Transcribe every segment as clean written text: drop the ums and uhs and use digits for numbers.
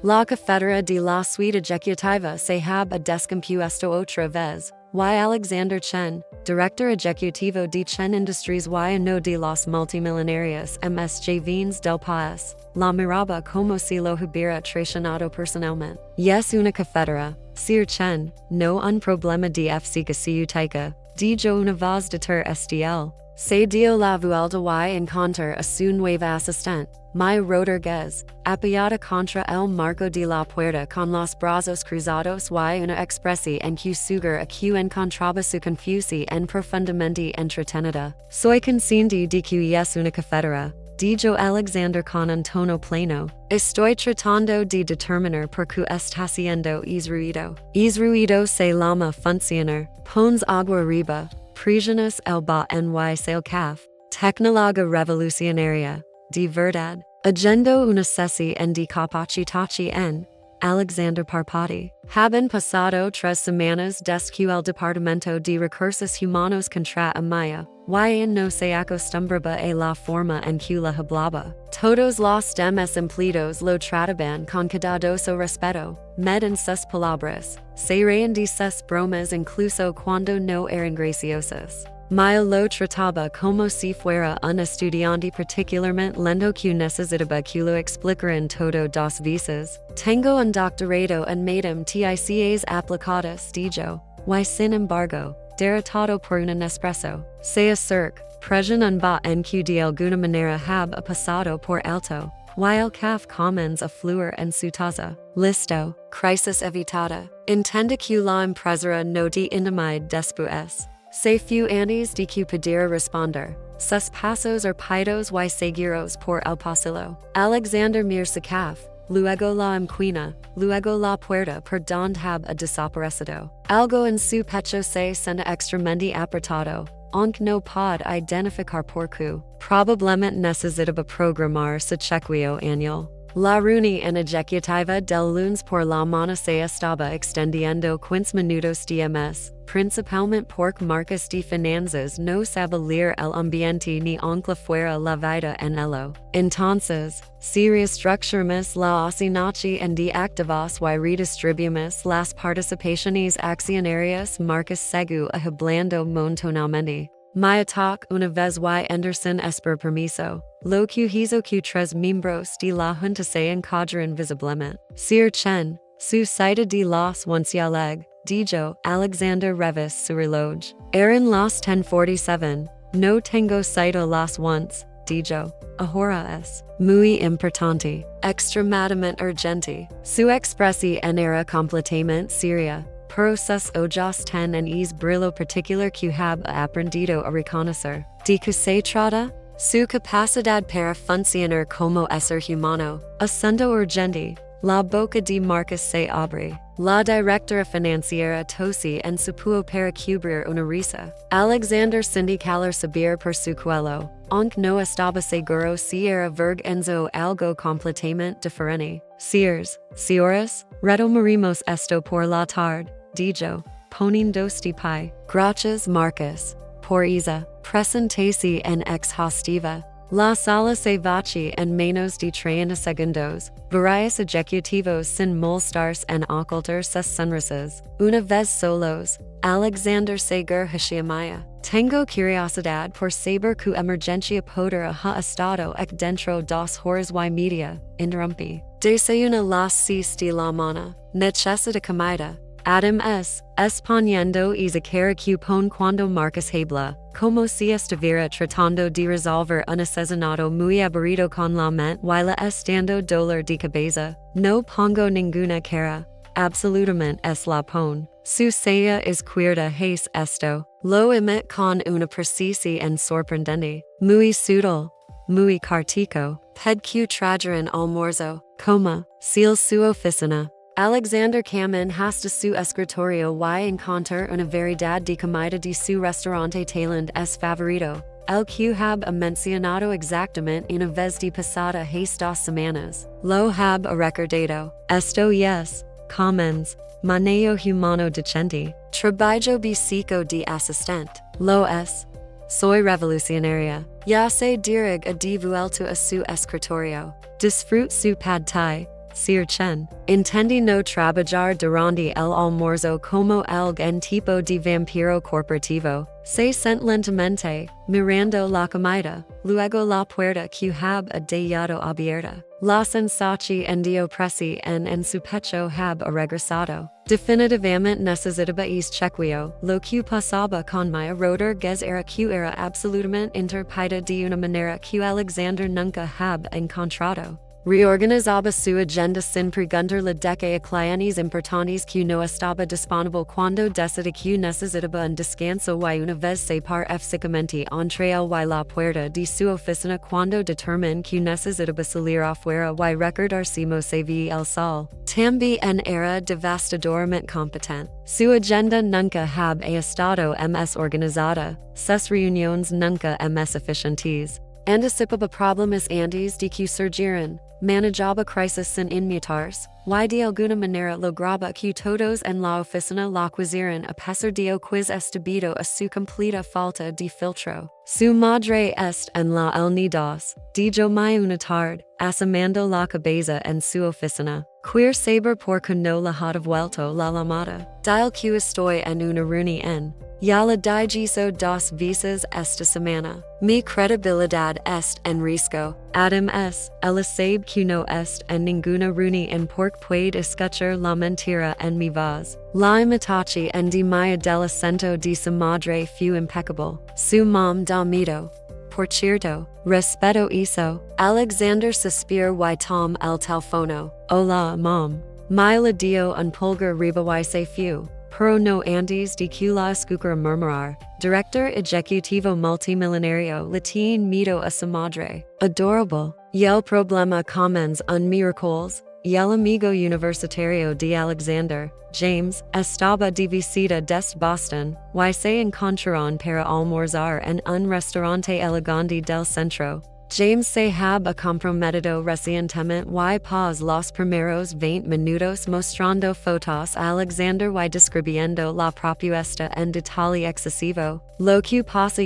La cafetera de la suite ejecutiva se hab a descompuesto otra vez, y Alexander Chen, director ejecutivo de Chen Industries y uno de los multimillonarios más jóvenes del país, la miraba como si lo hubiera traicionado personalmente. Yes, una cafetera, Sir Chen, no un problema de física ciutica, dijo una voz de ter STL. Se dio la vuelta y encontrar a su nueva asistente, Maya Rodriguez, apoyada contra el marco de la puerta con los brazos cruzados y una expresi en que sugar a que encontraba su confusi en profundamente entretenida. Soy consciente de que es una cafetera, dijo Alexander con un tono pleno. Estoy tratando de determinar por qué está haciendo es ruido. Es ruido se llama funcionar, pons agua arriba. Prisiones el ba ny sale caf, tecnologa revolucionaria, de verdad, agendo una sesi en de capacitaci en, Alexander Parpati. Haben pasado 3 semanas desde que el Departamento de Recursos Humanos contra Amaya, y no se acostumbraba a la forma en que la hablaba. Todos los demás empleados lo trataban con cuidadoso respeto, en sus palabras, se reían de sus bromas incluso cuando no eran graciosas. Maya lo trataba como si fuera un estudiante particularmente lento que necesitaba que lo explicaran todo 2 veces. Tengo un doctorado en matematics aplicadas, dijo, y sin embargo, derrotado por un Nespresso. Se acerca, presión un ba en que de alguna manera hab a pasado por alto, y el caf comienza a fluir en su taza. Listo, crisis evitada. Entiende que la empresa no de intimide después. Se fu antes de que pudiera responder. Sus pasos rápidos y seguros por el pasillo. Alexander mira su caf, luego la emquina, luego la puerta por donde hab a desaparecido. Algo en su pecho se siente extremamente apretado, aunque no puede identificar por qué. Probablemente necesitaba programar su chequeo anual. La reunión ejecutiva del lunes por la mañana se estaba extendiendo 15 minutos de más, principalmente porque Marcos de Finanzas no sabe leer el ambiente ni ancla fuera la vida en ello. Entonces, si reestructuramos la oficina en de activos y redistribuimos las participaciones accionarias Marcos segu hablando montonamente. Maya talk una vez y Anderson esper permiso, lo que hizo que 3 miembros de la junta se encuadran visiblemente. Sir Chen, su cita de los 11 dijo Alexander revis su reloj. Eran las 10:47, no tengo cita las once, dijo. Ahora es muy importante, extremadamente urgente. Su expresión era completamente seria. Pero sus ojos ten en es brillo particular que hab aprendido a reconocer. ¿De qué se trata? Su capacidad para funcionar como ser humano. Asunto urgente. La boca de Marcos se abre. La directora financiera tosi en su puo para cubrir una risa. Alexander sindicaler saber por su cuello, aunque no estaba seguro si era vergenzo algo completamente diferente. Señores, retomaremos esto por la tarde, dijo, poniéndose de pie. Gracias Marcos, por esa presentación en exhaustiva. La sala se vació en menos de 30 segundos, varios ejecutivos sin molestarse en ocultar sus sonrisas. Una vez solos, Alexander Seger Hashiamaya. Tengo curiosidad por saber que emergencia podrá ha estado dentro 2 horas y media, interrumpí. Desayuna las 6 de la mañana, necesita comida. Además, poniendo esa cara que pon cuando Marcos habla, como si estuviera tratando de resolver un asesinato muy aburrido con la mente y la estando dolor de cabeza. No pongo ninguna cara. Absolutamente es la pon. Su saya es cuerda es esto. Lo emite con una precisión sorprendente. Muy sutil. Muy cartico. Ped que trajeron almuerzo. Coma. Seal su oficina. Alexander Camin hasta su escritorio y encontrar una variedad de comida de su restaurante Thailand es favorito. El que hab mencionado exactamente una vez de pasada 2 semanas. Lo hab recordado. Esto es, comments, manejo humano decente. Trabajo básico de asistente. Lo es. Soy revolucionaria. Ya se dirige de vuelta a su escritorio. Disfrute su pad thai. Sir Chen. Intendi no trabajar durante el almuerzo como algún tipo de vampiro corporativo. Se sent lentamente, mirando la comida, luego la puerta que hab dejado abierta. La sensación en presi en su pecho hab regresado. Definitivamente necesitaba chequeo, lo que pasaba con mi rotor ges era que era absolutamente interpida de una manera que Alexander nunca hab encontrado. Reorganizaba su agenda sin preguntar la deque a clientes importantes que no estaba disponible cuando decidí que necesitaba un descanso y una vez se par físicamente entre el y la puerta de su oficina cuando determinó que necesitaba salir afuera y recordar si se veía el sol. También era devastadoramente competente. Su agenda nunca hab estado ms organizada, sus reuniones nunca ms eficientes. Anticipaba problemas antes de que surgieran, manejaba crisis sin inmutarse, y de alguna manera lograba que todos en la oficina la quisieran a pesar de quiz debido a su completa falta de filtro. Su madre en la nidos, dijo mi una tarde, asomando la cabeza en su oficina. Queer saber porque no la had vuelto la llamada. Dial que estoy en una reunión. Ya la digiso dos veces esta semana. Mi credibilidad est en risco. Además, el sabe que no est en ninguna reunión porque puede escuchar la mentira en mi voz. La imitación en de mi adolescente de su madre fue impeccable. Su mom da miedo. Por cierto, respeto eso. Alexander suspir y tom el teléfono. Hola, mom. Mi la dio un pulgar riba y se fue. Pero no antes de que la escuchara murmurar. Director ejecutivo multimillonario latin miedo a su madre. Adorable. Y el problema comens un miércoles. Y el amigo universitario de Alexander, James, estaba de visita desde Boston, y se encontraron para almorzar en un restaurante elegante del centro. James se hab comprometido recientemente y pos los primeros 20 minutos mostrando fotos a Alexander y describiendo la propuesta en detalle excesivo. Lo que pasa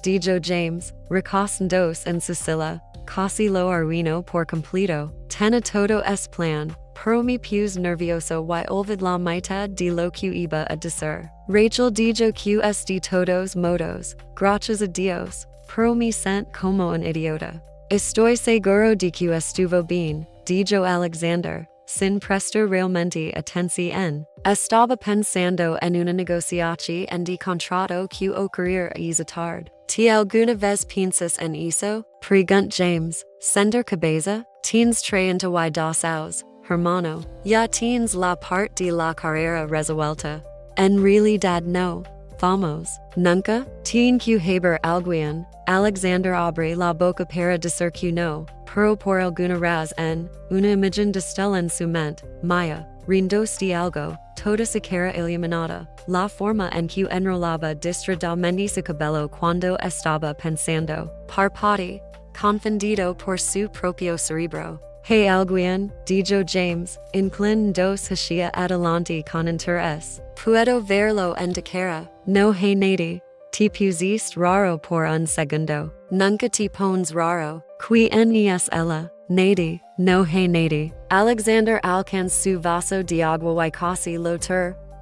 dijo James, recostándose en su silla, casi lo arruinó por completo. Tenía todo es plan, pero me puse nervioso y olvid la mitad de lo que iba a decir. Rachel dijo que es de todos modos, gracias a Dios. Pero me sent como un idiota. Estoy seguro de que estuvo bien, dijo Alexander, sin prestar realmente atención. Estaba pensando en una negociación de contrato que ocurrir esa tarde. ¿Te alguna vez piensas en eso? Preguntó James. Sender cabeza? Tienes 32 años, hermano. Ya tienes la parte de la carrera resuelta. En realidad no. Vamos. Nunca? Tien que haber alguien. Alexander abre la boca para decir que no, pero por alguna razón, una imagen destella en su mente, Maya, rindos de algo, toda se queda iluminada, la forma en que enrolaba distradamente su cabello cuando estaba pensando, parpati, confundido por su propio cerebro. Hey alguien, dijo James, inclinando-se hacia adelante con interés. Puedo verlo en tu cara, no hay nadie. Te pusiste raro por un segundo. Nunca te pones raro. ¿Quién es ella? Nadie. No hay nadie. Alexander alcanzó su vaso de agua y casi lo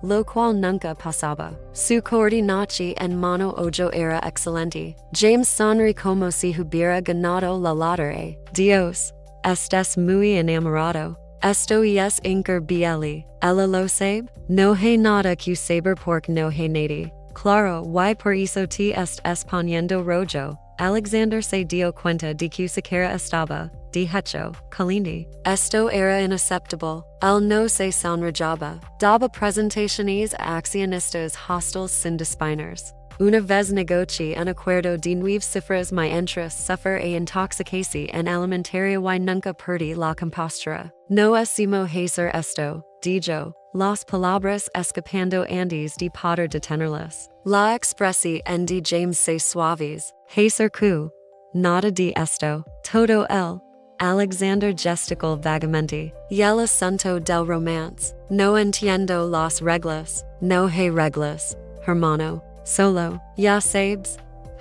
lo cual nunca pasaba. Su coordinación en mano ojo era excelente. James sonrió como si hubiera ganado la lotería. Dios. Estás muy enamorado. Esto es increíble. ¿Ella lo sabe? No hay nada que saber porque no hay nadie. Claro, y por eso te poniendo rojo. Alexander se dio cuenta de que su cara estaba, de hecho, caliente. Esto era inaceptable. Él no se sonrojaba. Daba presentaciones a accionistas hostiles sin despeiners. Una vez negocié un acuerdo de 9 cifras mientras suffer e intoxicación en alimentaria y nunca perdí la compostura. No hacemos hacer esto, dijo. Las palabras escapando antes de poder detenerlas. La expresión de James se suaves. Hacer que. Nada de esto. Todo el. Alexander gesticuló vagamente. Y el asunto del romance. No entiendo las reglas. No hay reglas, hermano. Solo. Ya sabes.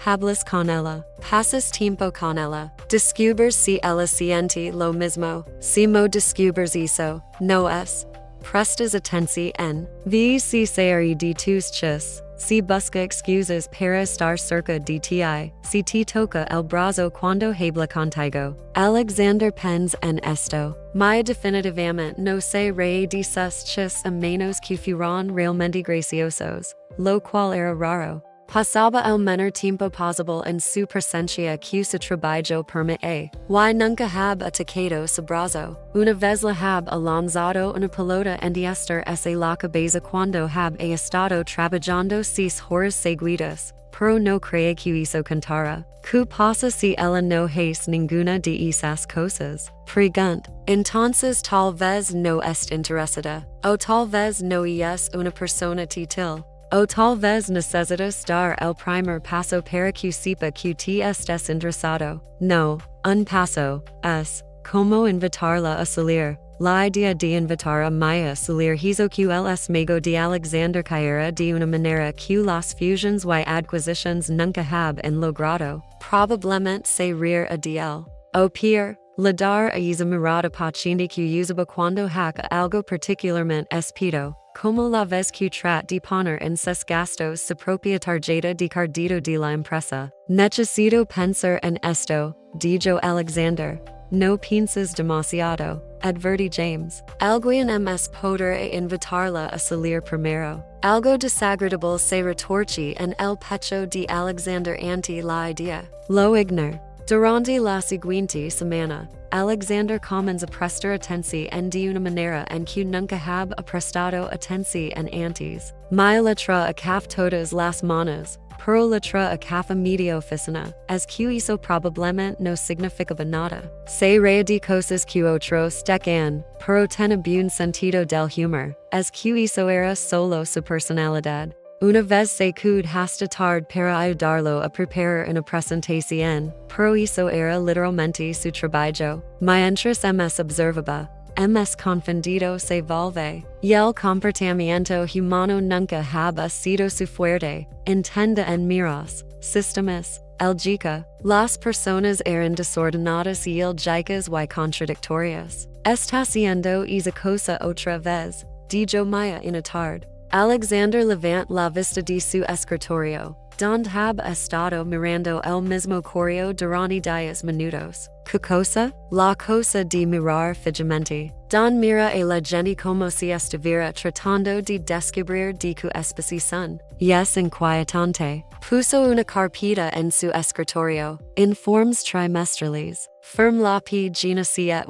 hablas con ella, pasas tiempo con ella, descubres si ella siente lo mismo, si mo descubres eso, no es. Prestas atención, vi si se de tus chis, si busca excusas para estar cerca de ti, si te toca el brazo cuando habla contigo. Alexander Pens en esto. Maya definitivamente no se reí de sus chis a menos que fueron realmente graciosos, lo cual era raro. Pasaba el menor tiempo posible en su presencia que su trabajo permite. Y nunca hab atacado su brazo. Una vez la hab lanzado una pelota en diestra esa la cabeza cuando hab estado trabajando 6 horas seguidas. Pero no cree que hizo cantara. ¿Qué pasa si ella no hace ninguna de esas cosas? Pregunt. Entonces tal vez no est interesada. O tal vez no es una persona titil. O tal vez necesitas dar el primer paso para que sepa que te estés interesado. No, un paso es como invitarla a salir. La idea de invitar a Maya a salir hizo que él es mago de Alexander cayera de una manera que las fusions y adquisitions nunca haben logrado. Probablemente se reír a de él. O peor, le dar a esa mirada pachindi que usaba cuando hack algo particularmente espido. Como la vez que trat de poner en sus gastos su propia tarjeta de crédito de la empresa. Necesito pensar en esto, dijo Alexander. No pienses demasiado, advertí James. Alguien más podrá invitarla a salir primero. Algo desagradable se retorció en el pecho de Alexander ante la idea. Lo ignor. Durante la siguiente semana, Alexander comenzó a prestar atención de una manera en que nunca hab prestado atención antes. My letra a caf todas las manos, pero letra a caf a media oficina, as que eso probablemente no significaba nada. Se reía de cosas que otros decían, pero tenía buen sentido del humor, as que eso era solo su personalidad. Una vez se could hasta tarde para ayudarlo a preparar una presentación, pero eso era literalmente su trabajo. Mientras ms observaba, ms confundido se volve, y el comportamiento humano nunca haba sido su fuerte, entiende en miras, sistemas, elgica, las personas eran desordenadas y ilgicas y contradictorias. Está haciendo esa cosa otra vez, dijo Maya una tarde. Alexander levant la vista de su escritorio, donde hab estado mirando el mismo correo durante 10 minutos. ¿Qué cosa? La cosa de mirar fijamente. Don mira a la gente como si estuviera tratando de descubrir de qué especie son. Yes, inquietante. Puso una carpeta en su escritorio, informes trimestrales. Firm la pagina 7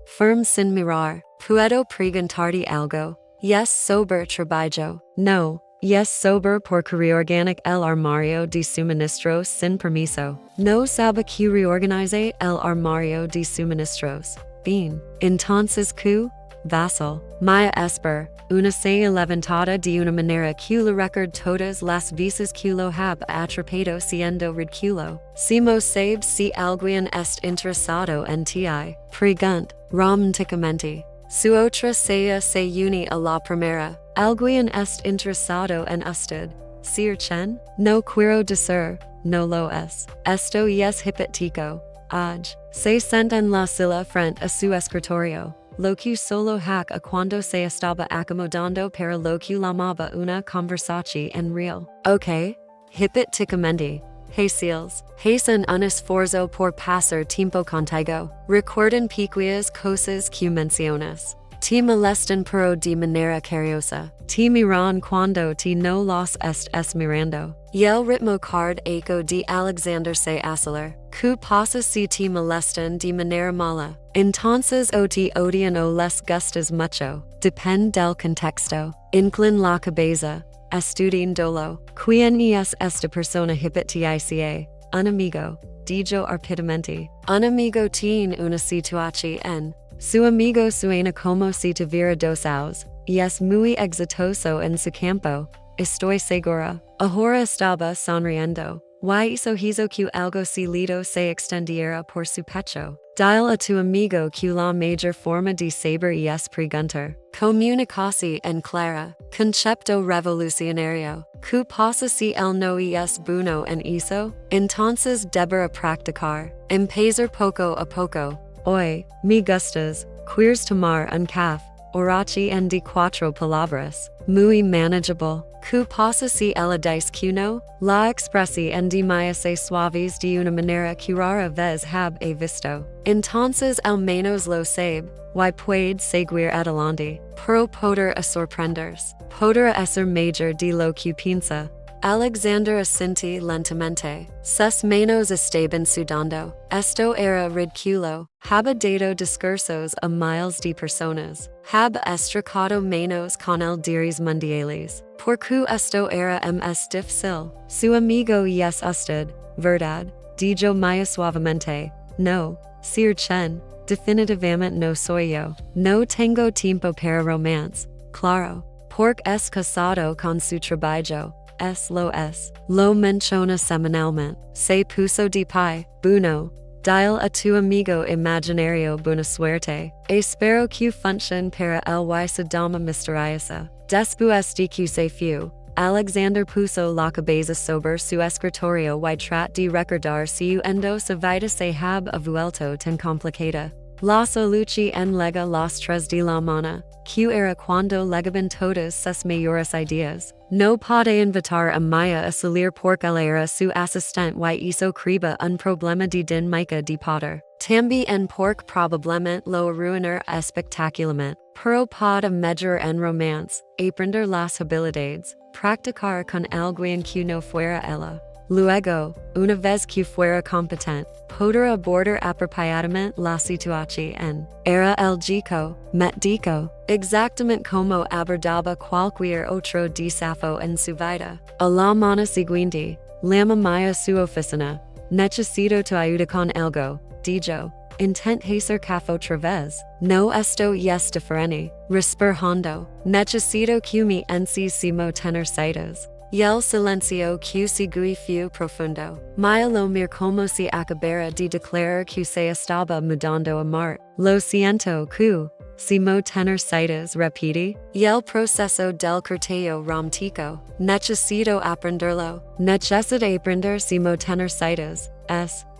firm sin mirar. Puedo preguntarte algo. Yes, sobre trabajo. No. Yes, sobre porque reorganic el armario de suministros sin permiso. No sabe que reorganice el armario de suministros. Bien. Entonces, ¿qué? Vassal. Maya esper. Una se levantada de una manera que le record todas las veces que lo hab atrapado siendo ridículo. Si mo sabe si alguien est interesado en ti. Pregunt. Románticamente. Su otra se une a la primera. Alguien est interesado en usted. Sir Chen? No quiero decir, no lo es. Esto es hipotético. Aj. Se sent en la silla frente a su escritorio. Lo que solo hack a cuando se estaba acomodando para lo que llamaba una conversación en real. Ok. Hipotéticamente. Hacen un esfuerzo por pasar tiempo contigo. Recuerdan pequeñas cosas que mencionas. Te molestan pero de manera curiosa. Te miran cuando te no los estés mirando. Y el ritmo cardíaco de Alexander se acelera. ¿Qué pasa si te molestan de manera mala? Entonces o te odian o les gustas mucho. Depende del contexto. Inclin la cabeza. Estudiándolo. ¿Quién es esta persona hipotética? Un amigo. Dijo rápidamente. Un amigo tiene una situación. Su amigo suena como si tuviera 2 años. Y es muy exitoso en su campo. Estoy segura. Ahora estaba sonriendo. Hizo que algo salido se extendiera por su pecho. Dile a tu amigo que la major forma de saber es preguntar. Comunicarse en clara. Concepto revolucionario. ¿Qué pasa si él no es bueno en eso? Entonces deberá practicar. Empezar poco a poco. Hoy, me gustas. Quieres tomar un café. Orachi en de cuatro palabras. Muy manageable. ¿Qué pasa si ella dice que no? La expresi en de se suaves de una manera que rara vez he visto. Entonces al menos lo sabe. Y puede seguir adelante. Pero podrá sorprenderse. Podrá ser mayor de lo que piensa. Alexander asintió lentamente. Sus manos estaban sudando. Esto era ridículo. Había dado discursos a miles de personas. Había estricado manos con el diarios mundiales. Porque esto era difícil. Su amigo es usted, verdad? Dijo muy suavemente. No, Sir Chen. Definitivamente no soy yo. No tengo tiempo para romance. Claro. Porque es casado con su trabajo. Lo menciona semanalmente. Se puso de pie. Bueno. Dile a tu amigo imaginario buena suerte. Espero que funcione para el y se dama misteriosa. Después de que se fue, Alexander puso la cabeza sobre su escritorio y trat de recordar si su vida se había vuelto tan complicada. La soluci en lega las tres de la mañana, que era cuando legaban todas sus mayores ideas. No puede invitar a Maya a salir porque él era su asistente y eso creaba un problema de dinámica de poder. También porque probablemente lo arruinar espectacularmente. Pero puede mejorar en romance, aprender las habilidades, practicar con alguien que no fuera ella. Luego, una vez que fuera competente, podrá abordar apropiadamente la situación. Era el chico, médico, exactamente como abordaba cualquier otro desafío en su vida. A la mañana siguiente, llamé a su oficina. Necesito tu ayuda con algo, dijo. Intent hacer café otra vez. No esto es diferente. Respirando. Necesito que me encima tener citas. Y el silencio que sigue fue profundo. Me lo mir como si acabara de declarar que se estaba mudando a Marte. Lo siento que, si mo tener citas repite, y el proceso del cortejo romántico. Necesito aprenderlo. Necesito aprender si mo tener citas.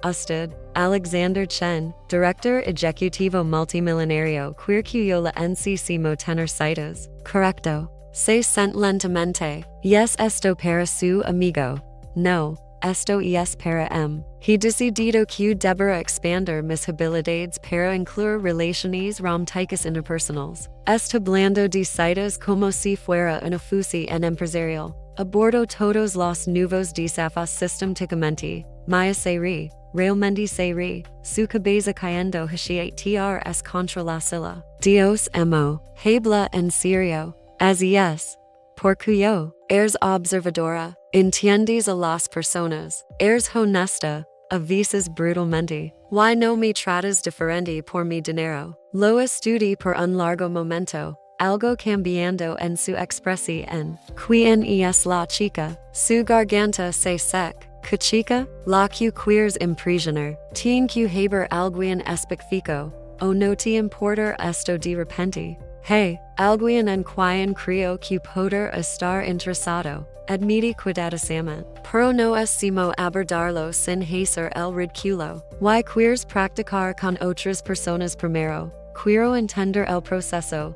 Usted, Alexander Chen, director ejecutivo multimillonario quirquiola encima tener citas. Correcto. Se sent lentamente. Yes, esto para su amigo. No, esto es para He decidido que deberá expander mis habilidades para incluir relaciones románticas interpersonales. Establando de citas como si fuera una oficina empresarial. Abordo todos los nuevos desafíos sistemáticamente. Maya se ríe. Realmente se ríe. Su cabeza cayendo hacia trs contra la silla. Dios emo. Habla en serio. Así es. Porque yo, eres observadora, entiendes a las personas, eres honesta, a veces brutalmente. Y no me tratas diferente por mi dinero. Lo estudié por un largo momento, algo cambiando en su expresión. ¿Quién es la chica? Su garganta se seca. ¿Qué chica? La que quieres impresionar. Tien que haber alguien específico. O no te importa esto de repente. Hey, alguien en quien creo que poder estar interesado. Admite cuidadosamente. Pero no es simo abordarlo sin hacer el ridículo. Y quieres practicar con otras personas primero. Quiero entender el proceso.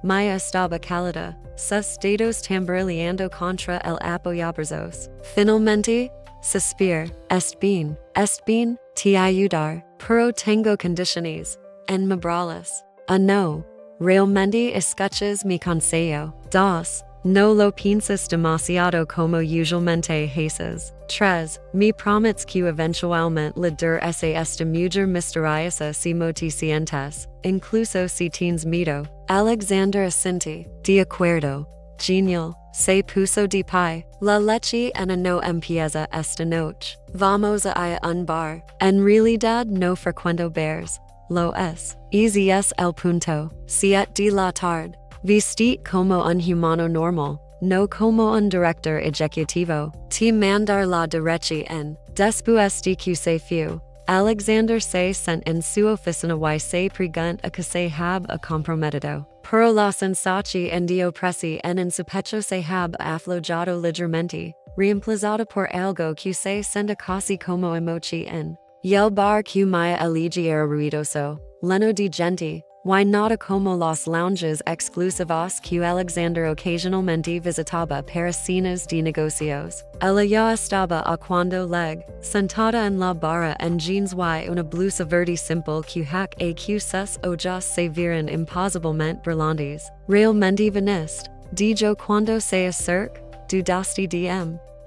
Mi estaba cálida. Sus dedos tamborileando contra el apoyabrazos. Finalmente, suspir. Est bien, te ayudar. Pero tengo condiciones. Enmebrales. No. Realmente escuchas mi consejo. 2. No lo piensas demasiado como usualmente haces. 3. Me prometes que eventualmente le dar esta mujer misteriosa si mo te sientes, incluso si tienes miedo. Alexander asintió. De acuerdo. Genial. Se puso de pie. La leche no empieza esta noche. Vamos a un bar. En realidad no frecuento bares. Lo es. Easy es el punto. 7 de la tarde. Vestit como un humano normal. no como un director ejecutivo, te mandar la derecha en, después de que se fue. Alexander se sent en su oficina y se pregunt a que se hab a comprometido. Pero la sensación en dio presi en su pecho se hab aflojado ligeramente, reemplazado por algo que se senta casi como emoji en. Y el bar que me elegí era ruidoso, lleno de gente, y nada como los lounges exclusivos que Alexander ocasionalmente visitaba para cenas de negocios. Ella ya estaba a cuando leg, sentada en la barra en jeans y una blusa verde simple que hack a que sus ojos se viran imposiblemente brillantes. Realmente veniste, dijo cuando se acerca, dudaste de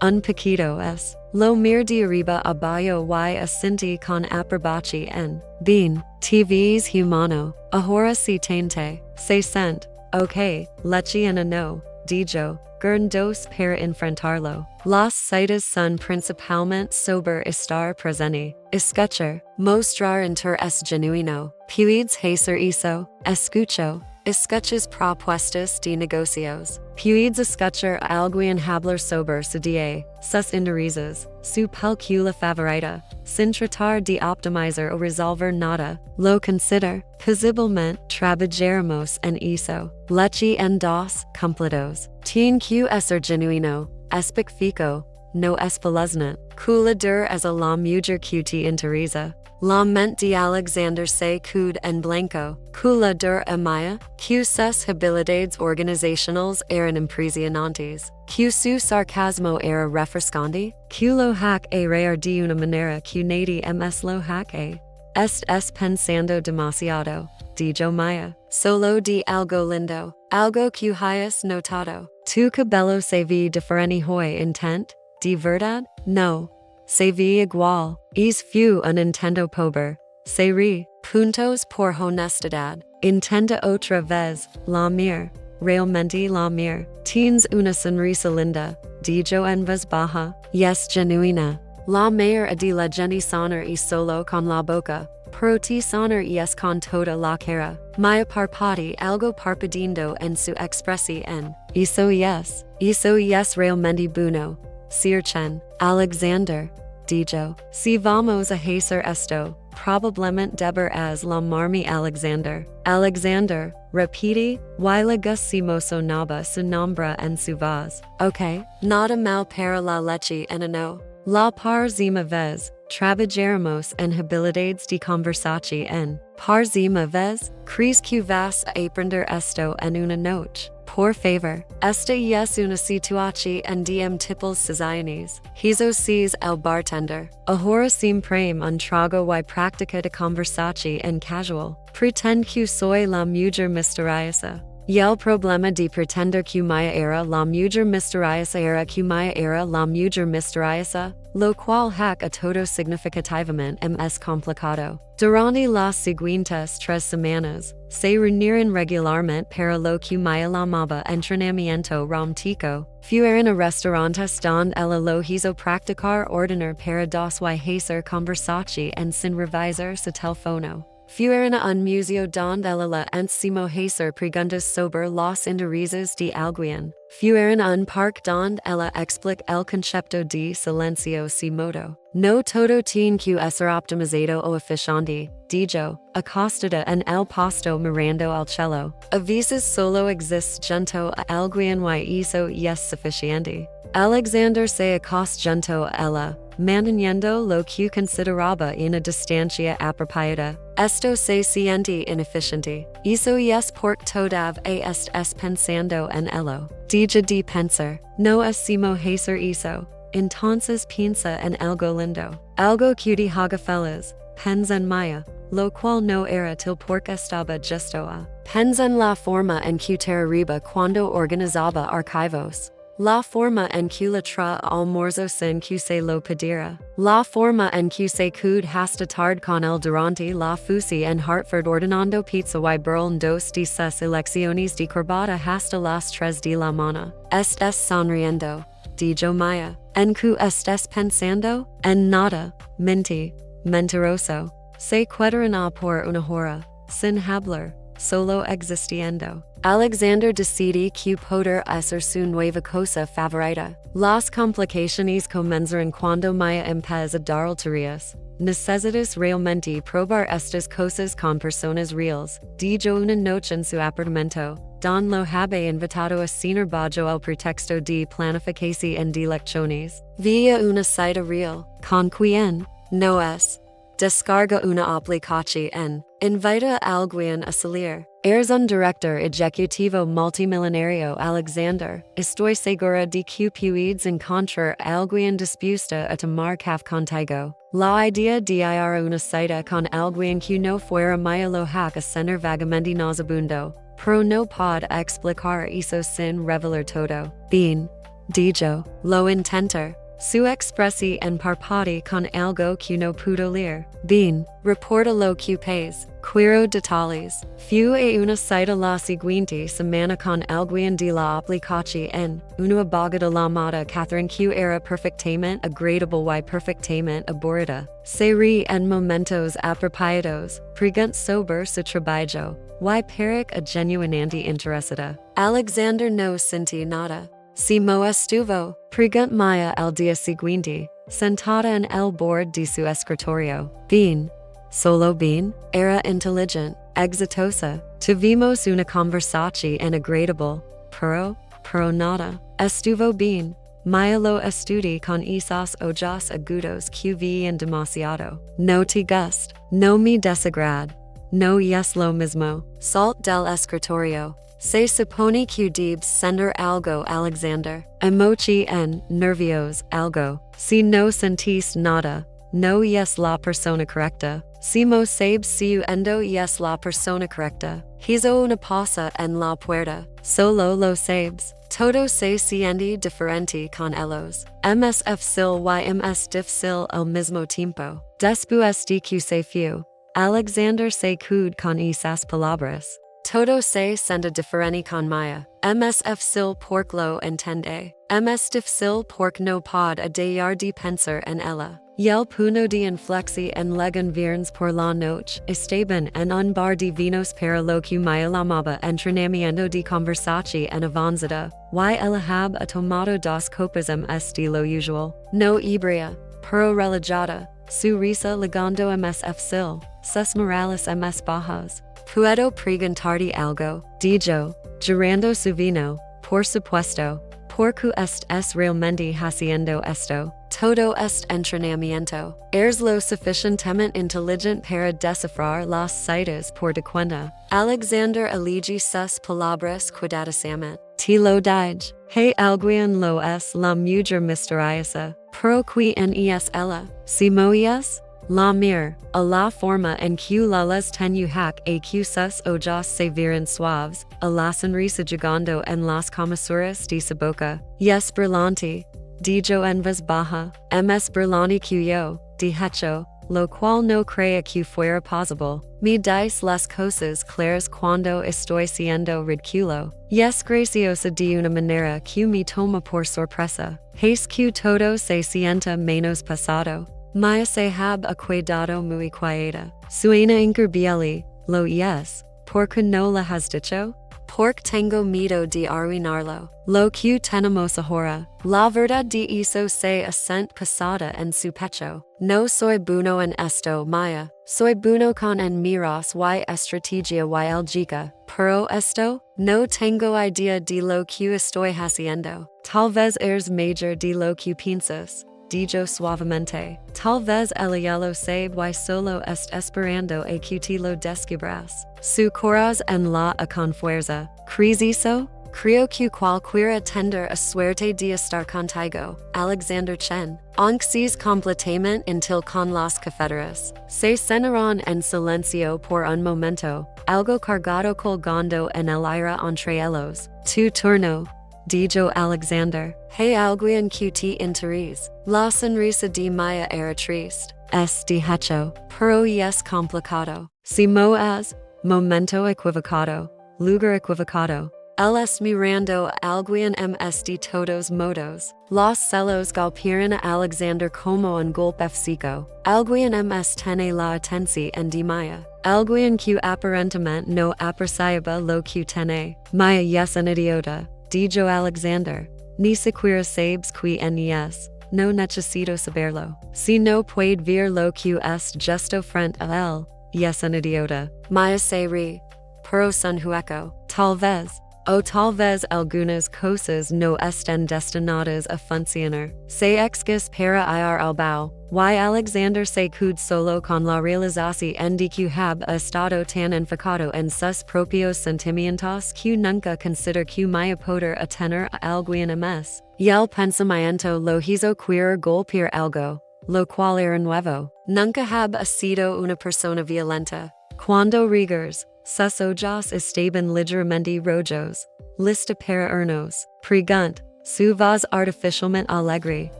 un poquito es. Lo mir de arriba abajo y asistente con aprobachi en. Bien, TV's humano, ahora se tente, se sent, ok, leche en no, dijo, gern dos para enfrentarlo. Las citas son principalmente sobre estar presente, escuchar, mostrar interés genuino, puedes hacer eso, escucho, escuchas propuestas de negocios. Puedes escuchar alguien hablar sobre su día, sus intereses, su película favorita, sin tratar de optimizar o resolver nada. Lo consider, posiblemente, trabajaremos en eso. Leche en dos, completos. Tiene que ser genuino, específico, no espeluznante. Kula dur as a la mujer que te interesa. La mente de Alexander se quedó en blanco. Kula dur amaya, que sus habilidades organizacionales eran impresionantes. Que su sarcasmo era refrescante. Que lo hack a reír de una manera que nadie más lo hack a. Es pensando demasiado, dijo Maya. Solo de algo lindo, algo que hayas notado. Tu cabello se ve diferente hoy intent, de verdad? No. Se ve igual, es fue un intento pobre. Se ri, puntos por honestidad. Intenta otra vez, la mir. Realmente la mir. Tienes una sonrisa linda, dijo en voz baja. Yes, genuina. La mayor de la gente sonar y solo con la boca, pero te sonar y es con toda la cara. Maya parpati algo parpadeando en su expresión. Hizo yes realmente bueno. Sirchen, Alexander, dijo. Si vamos a hacer esto, probablemente deberás llamarme Alexander. Alexander, repite, y luego se sonaba su nombre en su voz. Ok, nada mal para la leche en no. La próxima vez, trabajaremos en habilidades de conversación. Próxima vez, ¿crees que vas a aprender esto en una noche? Por favor, esta es una situación en DM tipos sesiones. Hizo sees el bartender. Ahora siempre un trago y práctica de conversación casual. Pretend que soy la mujer misteriosa. Y el problema de pretender que Maya era la mujer misteriosa era que Maya era la mujer misteriosa, lo cual hack a todo significativamente es complicado. Durante las siguientes 3 semanas, se reunieron regularmente para lo que Maya llamaba entrenamiento romántico. Fueron a restaurantes donde ella lo hizo practicar ordenar para dos y hacer conversación sin revisar su teléfono. Fueron a un museo donde ella la enseñó hacer preguntas sobre los intereses de alguien. Fueron a un parque donde ella explica el concepto de silencio si modo. No todo tiene que ser optimizado o eficiente, dijo, acostada en el posto mirando al cielo. A veces solo existe junto a alguien y eso es suficiente. Alexander se acostó junto a ella, manteniendo lo que consideraba una distancia apropiada. Esto se siente ineficiente. Eso es porque todavía estás pensando en ello. Deja de pensar. No hacemos hacer eso. Entonces piensa en algo lindo. Algo que te haga feliz. Pensa en Maya, lo cual no era til porque estaba justo a. Pensa en la forma en que te arriba cuando organizaba archivos. La forma en que la tra almuerzo sin que se lo pidiera. La forma en que se could hasta tarde con el durante la fusi en Hartford ordenando pizza y burlando dos de sus elecciones de corbata hasta las 3 de la mañana. Estás sonriendo, dijo Maya. ¿En qué estás pensando? En nada, mentiroso. Se quedaron a por una hora, sin hablar. solo existiendo. Alexander decide que poder hacer su nueva cosa favorita. Las complicaciones comenzaron cuando Maya empezó a dar alterías. Necesitas realmente probar estas cosas con personas reales. Dijo una noche en su apartamento, don lo habe invitado a cenar bajo el pretexto de planificación de lecciones. Via una cita real, con quien, no es. Descarga una aplicación, invita a alguien a salir. Eres un director ejecutivo multimillonario Alexander, estoy segura de que puedes encontrar a alguien dispuesto a tomar café contigo. La idea de ir una cita con alguien que no fuera muy loja a cenar vagamente nauseabundo, pero no puedo explicar eso sin revelar todo. Bien, dijo, lo intentar. Su expresi en parpati con algo que no pudo leer. Bien, reporta lo que pes. Quiero detalles. Fue a una cita la siguiente semana con alguien de la aplicación, una abogada llamada Catherine que era perfectamente agradable y perfectamente aburrida. Se ríe en momentos apropiados, pregunt sobre su trabajo, y parece a genuinamente interesada. Alexander no sentí nada. Si mo estuvo, pregunt Maya el día siguiente, sentada en el borde de su escritorio. Bien. Solo bien, era inteligente, exitosa. Tuvimos una conversación agradable, pero nada. Estuvo bien. Maya lo estudí con esos ojos agudos que veían demasiado. No te gust, no me desagrad. No es lo mismo. Salt del escritorio. Se supone que debes sender algo Alexander. Emoji en nervios algo. Si no sentís nada, no es la persona correcta. Si mo sabes siendo es la persona correcta. Hizo una pausa en la puerta. Solo lo sabes. Todo se siente diferente con ellos. Es fácil y es difícil al mismo tiempo. Después de que se fue, Alexander se quedó con esas palabras. Todo se siente diferente con Maya. Es fácil porque lo entiende. Es difícil porque no puede dejar de pensar en ella. Y el punto de inflexi en legan viernes por la noche, estaban en un bar de vinos para lo que Maya llamaba entrenamiento de conversación avanzada, y ella había tomado dos copas de lo usual. No ebria, pero relajada. Su risa ligando es fácil, sus morales bajos. Puedo preguntarte algo, dijo, girando su vino, por supuesto, porque es realmente haciendo esto. Todo este entrenamiento. Eres lo suficientemente inteligente para descifrar las citas por de cuenta. Alexander elige sus palabras cuidadosamente. Te lo dije. Hey alguien lo es la mujer misteriosa. Pero quien es ella? Si moías? La mir, a la forma en que las tenujac a que sus ojos se viran suaves, a la sonrisa llegando en las comisuras de su boca. Yes brillante, dijo en voz baja, es brillante que yo, de hecho, lo cual no creía que fuera posible. Me dice las cosas claras cuando estoy siendo ridículo. Yes graciosa de una manera que me toma por sorpresa. Es que todo se sienta menos pasado. Maya se ha cuidado muy quieta. Suena increíble, lo es, porque no la has dicho? Porque tengo miedo de arruinarlo. Lo que tenemos ahora. La verdad de eso se asent pasada en su pecho. No soy bueno en esto, Maya. Soy bueno con en miras y estrategia y algica. Pero esto, no tengo idea de lo que estoy haciendo. Tal vez eres mayor de lo que piensas. Dijo suavemente. Tal vez el hielo sabe y solo esperando a que te lo descubras. Su coraz en la a con fuerza. ¿Crees eso? Creo que cualquiera tendrá a suerte de estar contigo, Alexander Chen. Anxies completamente intil con las cafeteras. Se cenaron en silencio por un momento, algo cargado colgando en el aire entre ellos. Tu turno. Dijo Alexander. Hey alguien que te interese. La sonrisa de Maya era triste. Es de hecho, pero es complicado. Si mo es, momento equivocado, lugar equivocado. Él es mirando a alguien de todos modos. Los celos golpearon a Alexander como un golpe físico. Alguien tiene la atención de Maya. Alguien que aparentemente no apreciaba lo que tiene. Maya yes an idiota. Dijo Alexander. Ni siquiera sabes que es. No necesito saberlo. Si no puede ver lo que es justo frente a él. Yes an idiota. Maya se ríe. Pero son hueco. Tal vez. O tal vez algunas cosas no están destinadas a funcionar. Se excus para ir al bao. Y Alexander se qued solo con la realización de que hab estado tan enfocado en sus propios sentimientos que nunca consider que Maya poder a tener a alguien más. Y el pensamiento lo hizo querer golpear algo, lo cual era nuevo. Nunca hab sido una persona violenta. Cuando Reír, sus ojos estaban ligeramente rojos. Lista para irnos. Pregunt. Su voz artificialmente alegre.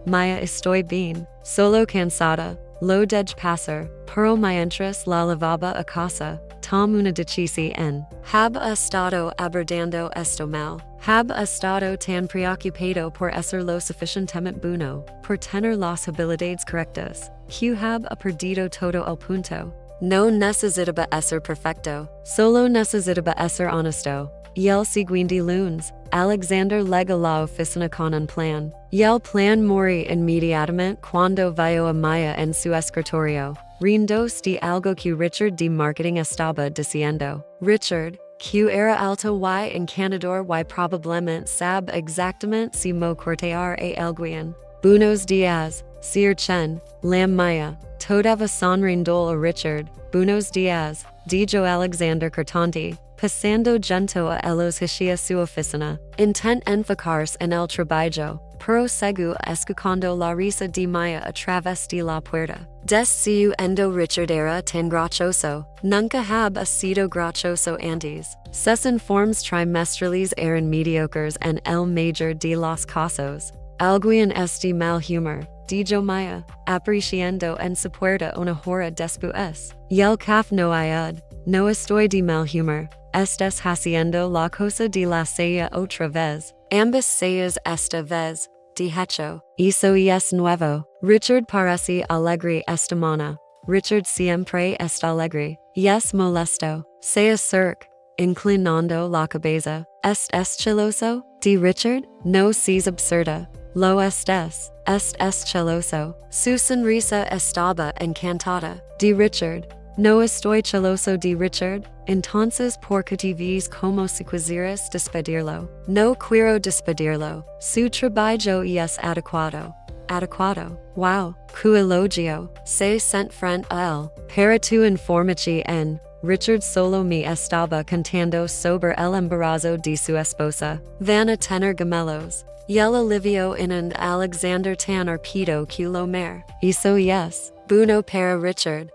Maya estoy bien. Solo cansada. Lo de pasar. Pero mientras la lavaba a casa. Tom una decisión. Hab estado abordando esto mal. Hab estado tan preocupado por ser lo suficientemente bueno. Por tener las habilidades correctas. Que hab perdido todo el punto. No necesitaba ser perfecto. Solo necesitaba ser honesto. Y el siguiente lunes, Alexander llega la oficina con un plan. Y el plan morí inmediatamente cuando vio a Maya en su escritorio. Rindos de algo que Richard de marketing estaba diciendo. Richard, que era alto y encantador y probablemente sabe exactamente si mo cortear a alguien. Buenos días, Sir Chen, Lam Maya. Todava sonrindol a Richard. Buenos días, dijo Alexander cortante. Pasando junto a ellos hacia su oficina. Intent enfocarse en el trabajo, pero seguro escuchando la risa de Maya a través de la puerta. Desciendo Richard era tan gracioso. Nunca hab sido gracioso antes. Sus informes trimestrales eran mediocres en el mayor de los casos. Alguien de mal humor, dijo Maya, apreciando en su puerta una hora después. Y el caf no ayud. No estoy de mal humor. Estás haciendo la cosa de la sella otra vez. Ambas sellas esta vez, de hecho. Hizo es nuevo. Richard parece alegre esta mañana. Richard siempre está alegre. Yes molesto. Se acerca, inclinando la cabeza. Es chiloso? De Richard? No seas absurda. Lo estés. Es chiloso. Su sonrisa estaba encantada. De Richard. No estoy chiloso de Richard. Entonces por qué te ves como si quisieras despedirlo. No quiero despedirlo. Su trabajo es adecuado. Adecuado. Wow. Que elogio. Se sent frente a él. Para tu información, Richard solo me estaba contando sobre el embarazo de su esposa. Van a tener gemelos. Y el alivio en un Alexander tan arpido que lo mer. Hizo yes. Bueno para Richard.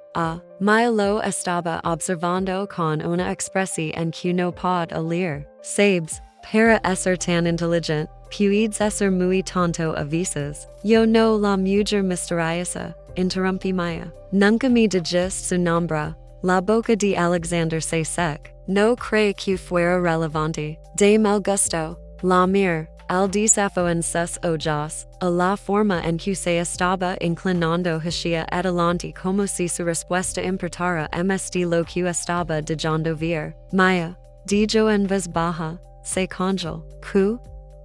Maya lo estaba observando con una expresión que no puede leer. Sabes, para ser tan inteligente, puedes ser muy tonto a veces. Yo no la mujer misteriosa, interrumpí Maya. Nunca me dijiste su nombre. La boca de Alexander se sec. No cree que fuera relevante. De mal gusto. La mir. El desafío en sus ojos, a la forma en que se estaba inclinando hacia adelante como si su respuesta importara más de lo que estaba dejando ver. Maya, dijo en voz baja, se congeló. ¿Qué?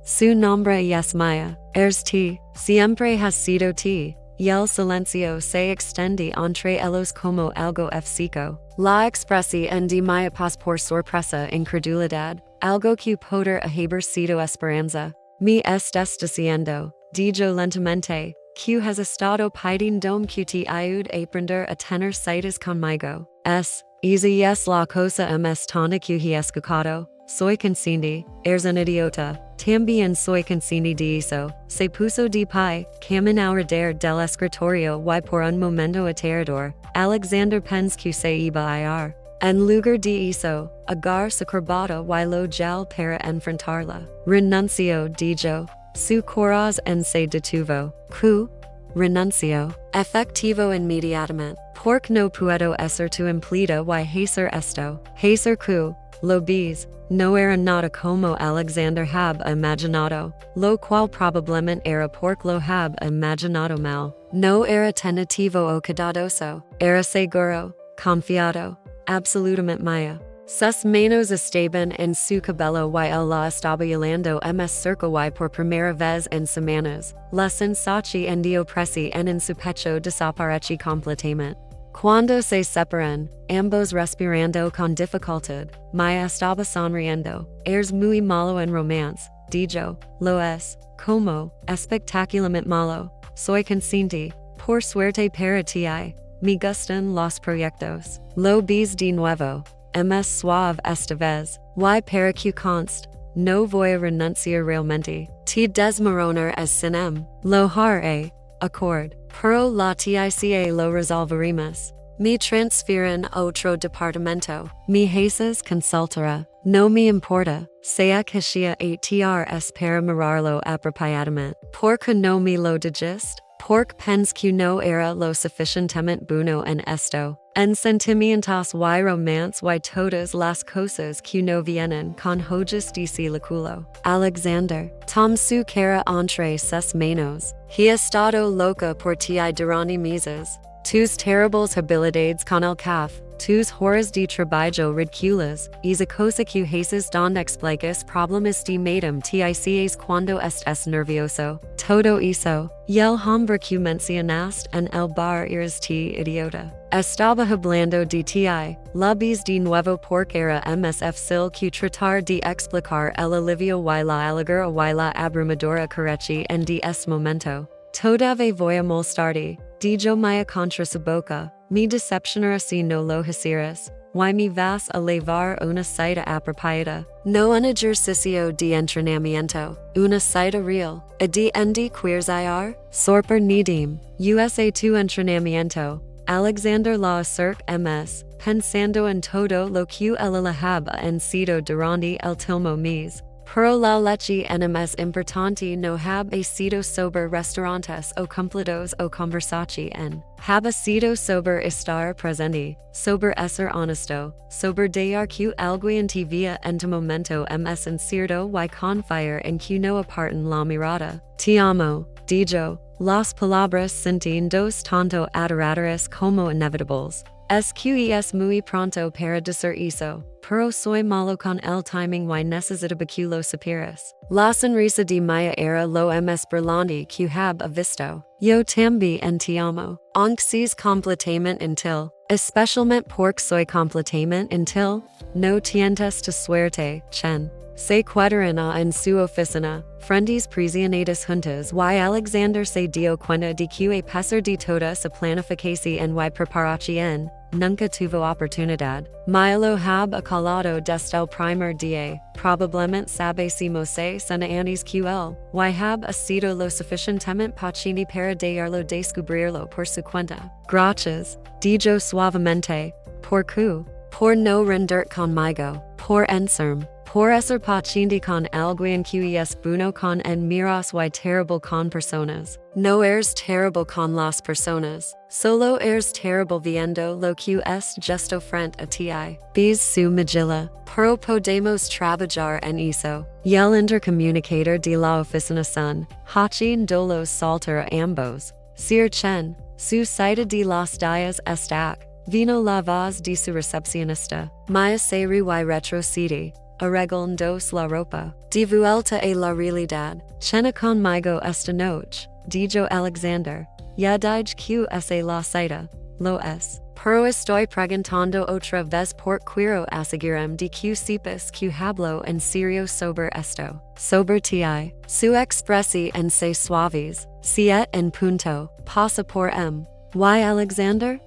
Su nombre es Maya. Eres ti, siempre has sido ti. Y el silencio se extende entre ellos como algo físico. La expresión de Maya pas por sorpresa incredulidad. Algo que poder haber sido esperanza. Me estás diciendo, dijo lentamente, que has estado pidiendo que te ayude a aprender a tener citas conmigo. Esa es la cosa más tonta que he escuchado. Soy consciente, eres un idiota. También soy consciente de eso. Se puso de pie, caminó alrededor del escritorio y por un momento aterrador. Alexander pensó que se iba a ir. En lugar de eso, agar su corbata y lo gel para enfrentarla. Renuncio, dijo. Su corazón se detuvo. ¿Qué? Renuncio. Efectivo inmediatamente. Porque no puedo ser tu empleado y hacer esto. Hacer que, lo ves, no era nada como Alexander hab imaginado, lo cual probablemente era porque lo hab imaginado mal. No era tentativo o cuidadoso, era seguro, confiado. absolutamente maya. Sus menos estaban en su cabello y él la estaba yolando ms cerca y por primera vez en semanas, la sensación en dio presi en su pecho desaparece completamente. Cuando se separan, ambos respirando con dificultad, Maya estaba sonriendo, eres muy malo en romance, dijo, lo es, como, espectacularmente malo, soy consciente, por suerte para ti, me gustan los proyectos, lo ves de nuevo, ms suave esta vez, y para que conste, no voy a renunciar realmente, te desmoronar es sinem, lo haré, accord, pero la tica lo resolveremos. Me transfieren a otro departamento, mi Jesus consultará, no me importa, sea que sea atrs para mirarlo apropiadamente, porque no me lo dijiste, porque pens que no era lo suficientemente bueno en esto, en sentimientos y romance y todas las cosas que no vienen con hojas de culo. Alexander, tom su cara entre sus manos, he estado loca por ti durante meses. Tus terribles habilidades con el caf, tus horas de trabajo ridiculas, esa cosa que haces donde explicas problemas de madam ticas cuando estés nervioso, todo eso, y el hombre que mencionaste en el bar eres ti idiota. Estaba hablando de ti, la vis de nuevo porque era fácil que tratar de explicar el alivio y la alegría y la abrumadora careche en de este momento. Todavía voy a molestarte, dijo Maya contra su boca, mi decepcionará si no lo hicieras, y me vas a llevar una cita apropiada, no un ejercicio de entrenamiento, una cita real, a de queers ir, sorprendidim, usa tu entrenamiento, Alexander la acerca ms, pensando en todo lo que ella haba en sido durante el tilmo mes. Pero la leche es importante no hab sido sobre restaurantes o completos o conversaci en. Hab sido sobre estar presente, sobre ser honesto, sobre dar que algo en via en tu momento incierto y confiar en que no apartan la mirada. Te amo, dijo, las palabras sintiendo dos tanto adoradoras como inevitables. Es que es muy pronto para decir eso, pero soy malo con el timing y necesitaba que lo supieras. La sonrisa de Maya era lo más brillante que hab visto. Yo también te amo, aunque seas completamente inútil, especialmente porque soy completamente inútil, no tientes tu suerte, chen. Se cuadrará en su oficina, frentes presionadas juntas y Alexander se dio cuenta de que a pesar de toda su planificación y preparación, nunca tuvo oportunidad. Milo hab acalado desde el primer día, probablemente sabemos sana anis que él, y hab sido lo suficientemente paciente para dejarlo descubrirlo por su cuenta. Gracias, dijo suavemente, por no renderte conmigo, por enserme. Por ser paciente con alguien que es bueno con en miras y terrible con personas. No eres terrible con las personas, solo eres terrible viendo lo que es justo frente a ti. Ves su mejilla, pero podemos trabajar en eso. Y el intercomunicator de la oficina son, hachin dolos saltar a ambos. Sir Chen, su cita de los días estac, vino la voz de su recepcionista. Maya se y retrocede. Arreglan dos la ropa, de vuelta a la realidad, cena conmigo esta noche, dijo Alexander, ya dije que es la cita, lo es, pero estoy preguntando otra vez por quiero asegurarme de que sepas que hablo en serio sobre esto, sobre ti, su expresión se suaviz, siete en punto, pasa por y Alexander,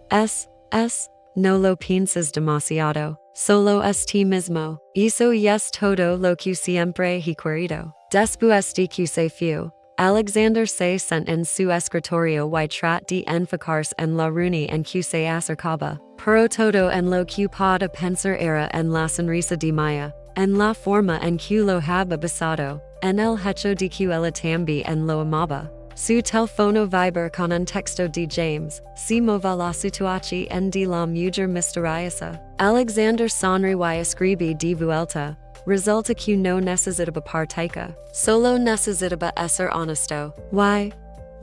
no lo piensas demasiado. Solo es ti mismo, eso es todo lo que siempre he querido. Después de que se fue, Alexander se sentó en su escritorio y trat de enfocarse en la reunión en que se acercaba, pero todo en lo que podía pensar era en la sonrisa de Maya, en la forma en que lo había besado, en el hecho de que ella también lo amaba. Su teléfono vibra con un texto de James, se mova la situación en de la mujer misteriosa. Alexander sonríe y escribe de vuelta. Resulta que no necesitaba partica, solo necesitaba ser honesto.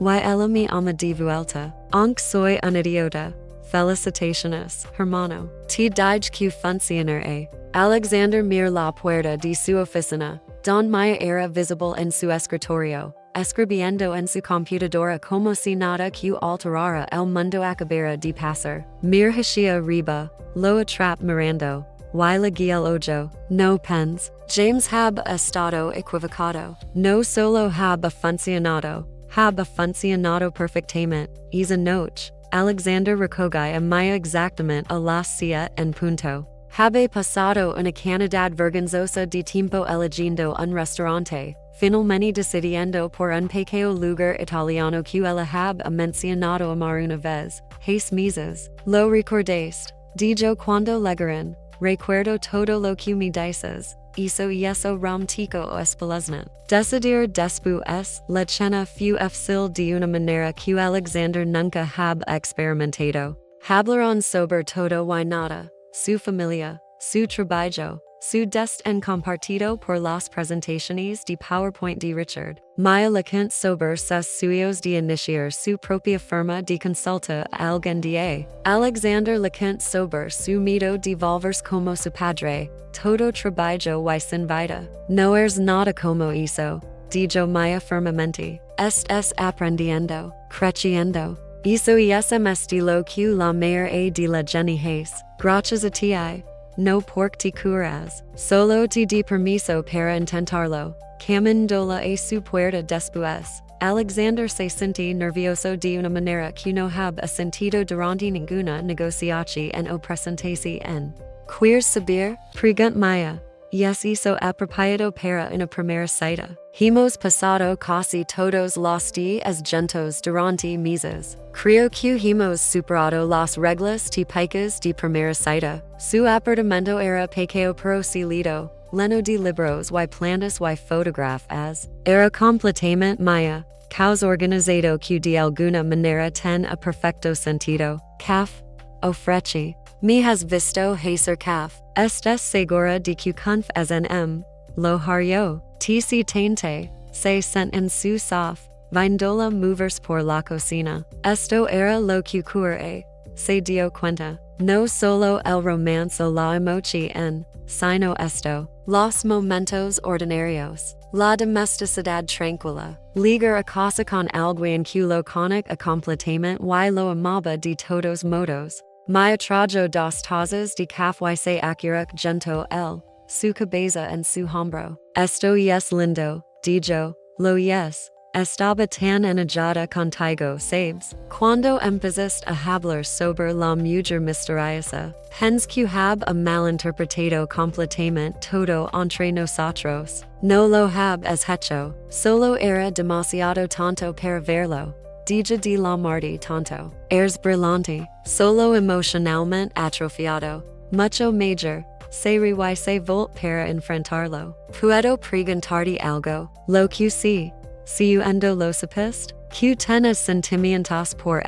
Ella me ama de vuelta, aunque soy un idiota. Felicitaciones, hermano. Te dije que funcionar a. Alexander mir la puerta de su oficina, don Maya era visible en su escritorio, escribiendo en su computadora como si nada que alterara el mundo acabara de pasar. Mir hacia arriba, lo atrap mirando, y la guía el ojo, no pens. James hab estado equivocado, no solo hab funcionado perfectamente, esa noche. Alexander recogai a Maya exactamente a las 7 en punto. Habe pasado una cantidad vergonzosa de tiempo eligiendo un restaurante, finalmente decidiendo por un pequeño lugar italiano que ella hab mencionado amar una vez, 6 meses. Lo recordaste, dijo cuando llegaron, recuerdo todo lo que me dices. Hizo y eso romántico o espeluznante. Decidir después la cena fue fácil de una manera que Alexander nunca hab experimentado. Hablaron sobre todo y nada, su familia, su trabajo, su en compartido por las presentaciones de PowerPoint de Richard. Maya Lequent sobre sus sueños de iniciar su propia firma de consulta algún día. Alexander Lequent sobre su miedo de volverse como su padre, todo trabajo y sin vida. No eres nada como eso, dijo Maya firmemente. Estás aprendiendo, creciendo. Eso y es estilo que la mayoría de la gente hace. Gracias a ti. No porque te curas, solo te di permiso para intentarlo. Caminándola a su puerta después. Alexander se sentí nervioso de una manera que no hab sentido durante ninguna negociación en o presentación en. ¿Quieres saber? Pregunt Maya. Yes, eso apropiado para una primera cita. Hemos pasado casi todos los días juntos durante meses. Creo que hemos superado las reglas típicas de primera cita. Su apartamento era pequeño pero lindo, lleno de libros y plantas y fotografías. Era completamente Maya. Caos organizado que de alguna manera ten a perfecto sentido. Caf. Ofrece. Me has visto hacer caf. Estás segura de que es en lo hario. Te si tente, se sent en su sof. Vindola movers por la cocina. Esto era lo que ocurre. Se dio cuenta. No solo el romance o la emoción en, sino esto. Los momentos ordinarios. La domesticidad tranquila. Ligar a casa con alguien que lo conoce completamente y lo amaba de todos modos. Maya trajo dos tazas de café se acurruc junto el, su cabeza en su hombro. Esto es lindo, dijo, lo es. Estaba tan enojada contigo, sabes. Cuando empezaste a hablar sobre la mujer misteriosa, pens que hab a malinterpretado completamente todo entre nosotros. No lo hab hecho, solo era demasiado tonto para verlo. Dija de la Marti tonto. Eres brillante, solo emocionalmente atrofiado. Mucho mayor. Se ríe y se volt para enfrentarlo. Puedo preguntarte algo. Lo que sí. Siendo lo supiste. Que tienes sentimientos por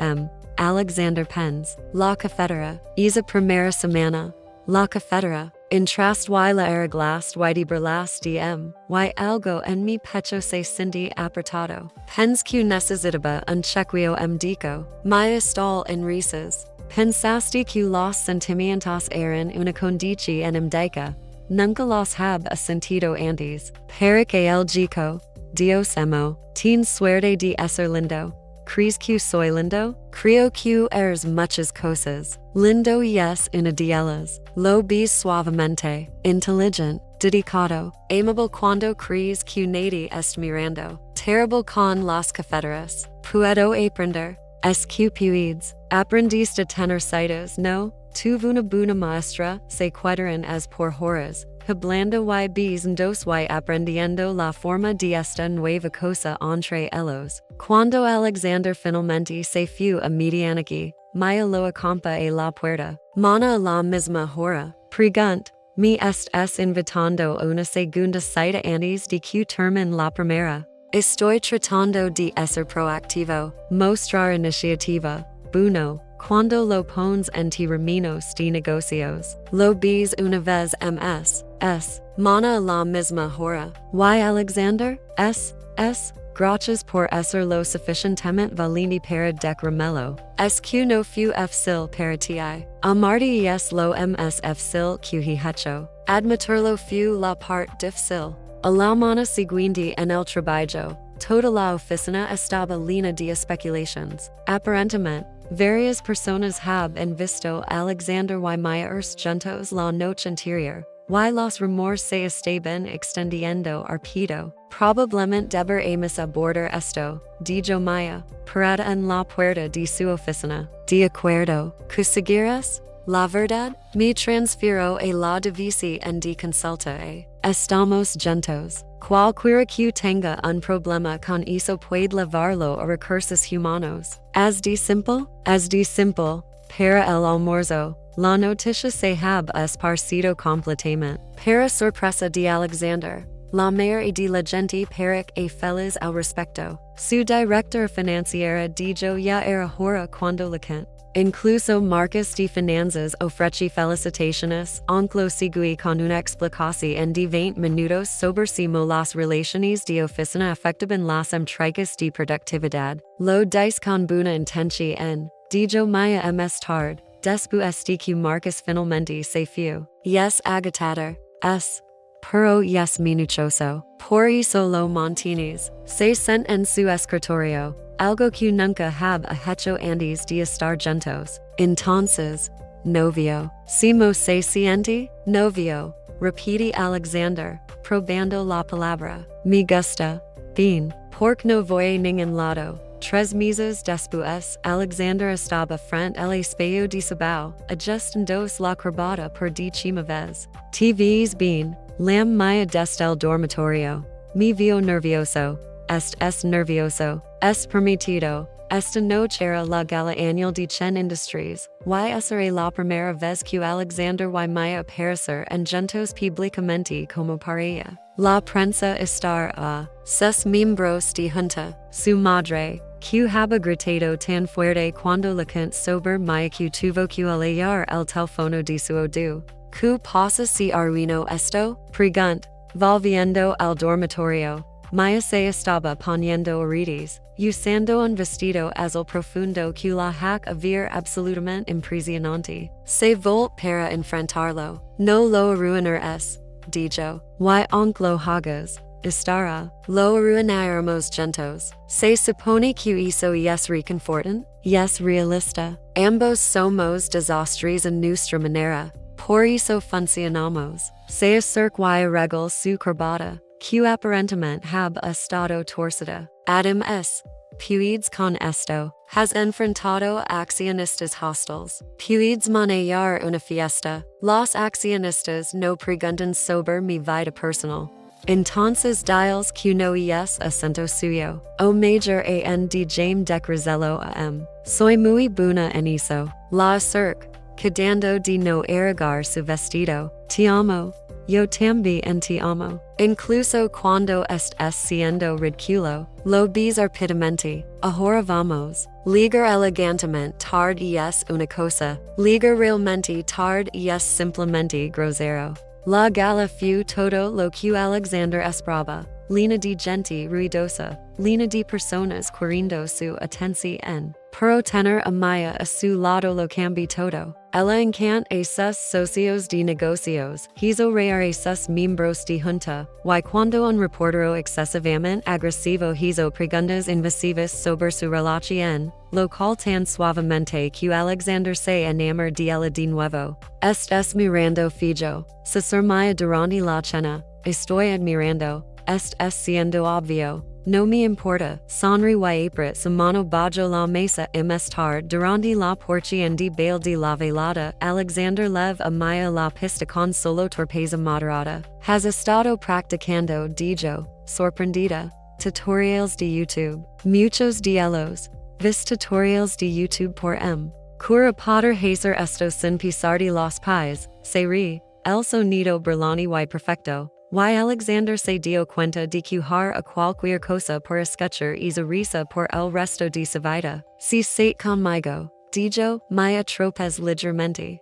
Alexander Pens. La cafetera. Esa primera semana. La cafetera. Entraste y la arreglaste y de burlaste y algo en mi pecho se sentí apretado. Pens que necesitaba un chequeo médico. Maya estall en risas. Pensaste que los sentimientos eran una condición médica. Nunca los hab sentido antes. Para que el chico. Dios emo. Ten suerte de ser lindo. ¿Crees que soy lindo? Creo que eres muchas cosas. Lindo yes una de ellas. Lo ves suavemente. Inteligente. Dedicado. Amable cuando crees que nadie est mirando. Terrible con las cafeteras. Puedo aprender. Es que puedes. Aprendiste a tener citas, no? Tuve una buena maestra, se cuadran as por horas. Hablando y dos y aprendiendo la forma de esta nueva cosa entre ellos. Cuando Alexander finalmente se fue a medianiki, Maya lo acampa a la puerta. Mana a la misma hora. Pregunt. Me estás invitando a una segunda cita antes de que termine la primera. Estoy tratando de ser proactivo. Mostrar iniciativa. Bueno. Cuando lo pones en términos de negocios, lo ves una vez ms. Mana a la misma hora. Y Alexander? Gracias por ser lo suficientemente valiente para decírmelo. Que no fue fácil para ti. Amarte y es lo más fácil que he hecho. Admitirlo fue la parte difícil. A la mañana siguiente en el trabajo, toda la oficina estaba llena de especulaciones. Aparentemente, varias personas habían visto Alexander y Maya juntos la noche anterior. Y los rumores se estaban extendiendo rápido. Probablemente deberíamos abordar esto, dijo Maya, parada en la puerta de su oficina. De acuerdo, ¿conseguirás? La verdad, me transfiero a la división de consulta estamos juntos. Cualquiera que tenga un problema con eso puede llevarlo a recursos humanos. Es de simple? Para el almuerzo. La noticia se había esparcido completamente. Para sorpresa de Alexander, la mayoría de la gente parecía feliz al respecto. Su director financiera dijo ya era hora cuando la gente, incluso Marcos de Finanzas ofrece felicitaciones, aunque lo sigue con una explicación de 20 minutos sobre cómo las relaciones de oficina afectaban las métricas de productividad. Lo dice con buena intención, dijo Maya más tarde. Después de que Marcos finalmente se fue. Yes agotador. Pero yes minuchoso. Por eso lo mantienes. Se siente en su escritorio. Algo que nunca había hecho antes de estar juntos. Entonces, novio. ¿Cómo se siente? Novio. Repite Alexander, probando la palabra. Me gusta. Bien. Porque no voy a ningún lado. 3 meses después, Alexander estaba frente al espejo de sabao, ajustándose la corbata por décima vez. ¿Te ves bien? Lam Maya desde el dormitorio. Me veo nervioso. Es nervioso. Es permitido. Esta noche era la gala anual de Chen Industries. Será la primera vez que Alexander y Maya aparecer en juntos públicamente como pareja. La prensa estará sus miembros de junta. Su madre, que había gritado tan fuerte cuando la gente sobre Maya que tuvo que alejar el teléfono de su oído. ¿Qué pasa si arruino esto? Preguntó, volviendo al dormitorio. Maya se estaba poniendo aretes, usando un vestido azul profundo que la hacía ver absolutamente impresionante. Se volvió para enfrentarlo. No lo arruinarás, dijo. Y aunque lo hagas, estará. Lo arruinaremos juntos. Se supone que eso es reconfortante, es realista. Ambos somos desastres en nuestra manera. Por eso funcionamos. Se acercó y arregló su corbata, que aparentemente había estado torcida. Además, puedes con esto. Has enfrentado a accionistas hostiles. Puedes manejar una fiesta. Los accionistas no preguntan sobre mi vida personal. Entonces diles que no es asunto suyo. O mayor en de James decrezello Soy muy buena en eso. La acerco, quedando de no arreglar su vestido. Te amo. Yo también te amo. Incluso cuando estás siendo ridículo, lo ves rápidamente. Ahora vamos. Ligar elegantemente tarde es una cosa. Ligar realmente tarde es simplemente grosero. La gala fue todo lo que Alexander esperaba. Llena de gente ruidosa. Llena de personas queriendo su atención. Pero tener a Maya a su lado lo cambió todo. Ella encanta a sus socios de negocios. Hizo reír a sus miembros de junta. Y cuando un reportero excesivamente agresivo hizo preguntas invasivas sobre su relación, lo cual tan suavemente que Alexander se enamoró de ella de nuevo. Estás mirando fijo. Cesar Maya durante la cena. Estoy admirando. Estás siendo obvio. No me importa. Sonri y aprieto su mano bajo la mesa y más tarde durante la porción de baile de la velada, Alexander lev a Maya la pista con solo torpeza moderada. Has estado practicando, dijo, sorprendida. Tutorials de YouTube. Muchos de ellos. Vis tutorials de YouTube por Cura poder hacer esto sin pisar de los pies. Se ríe. El sonido brillante y perfecto. Y Alexander se dio cuenta de que jugar a cualquier cosa por escuchar y risa por el resto de su vida. Si sate conmigo, dijo, Maya tropez ligeramente.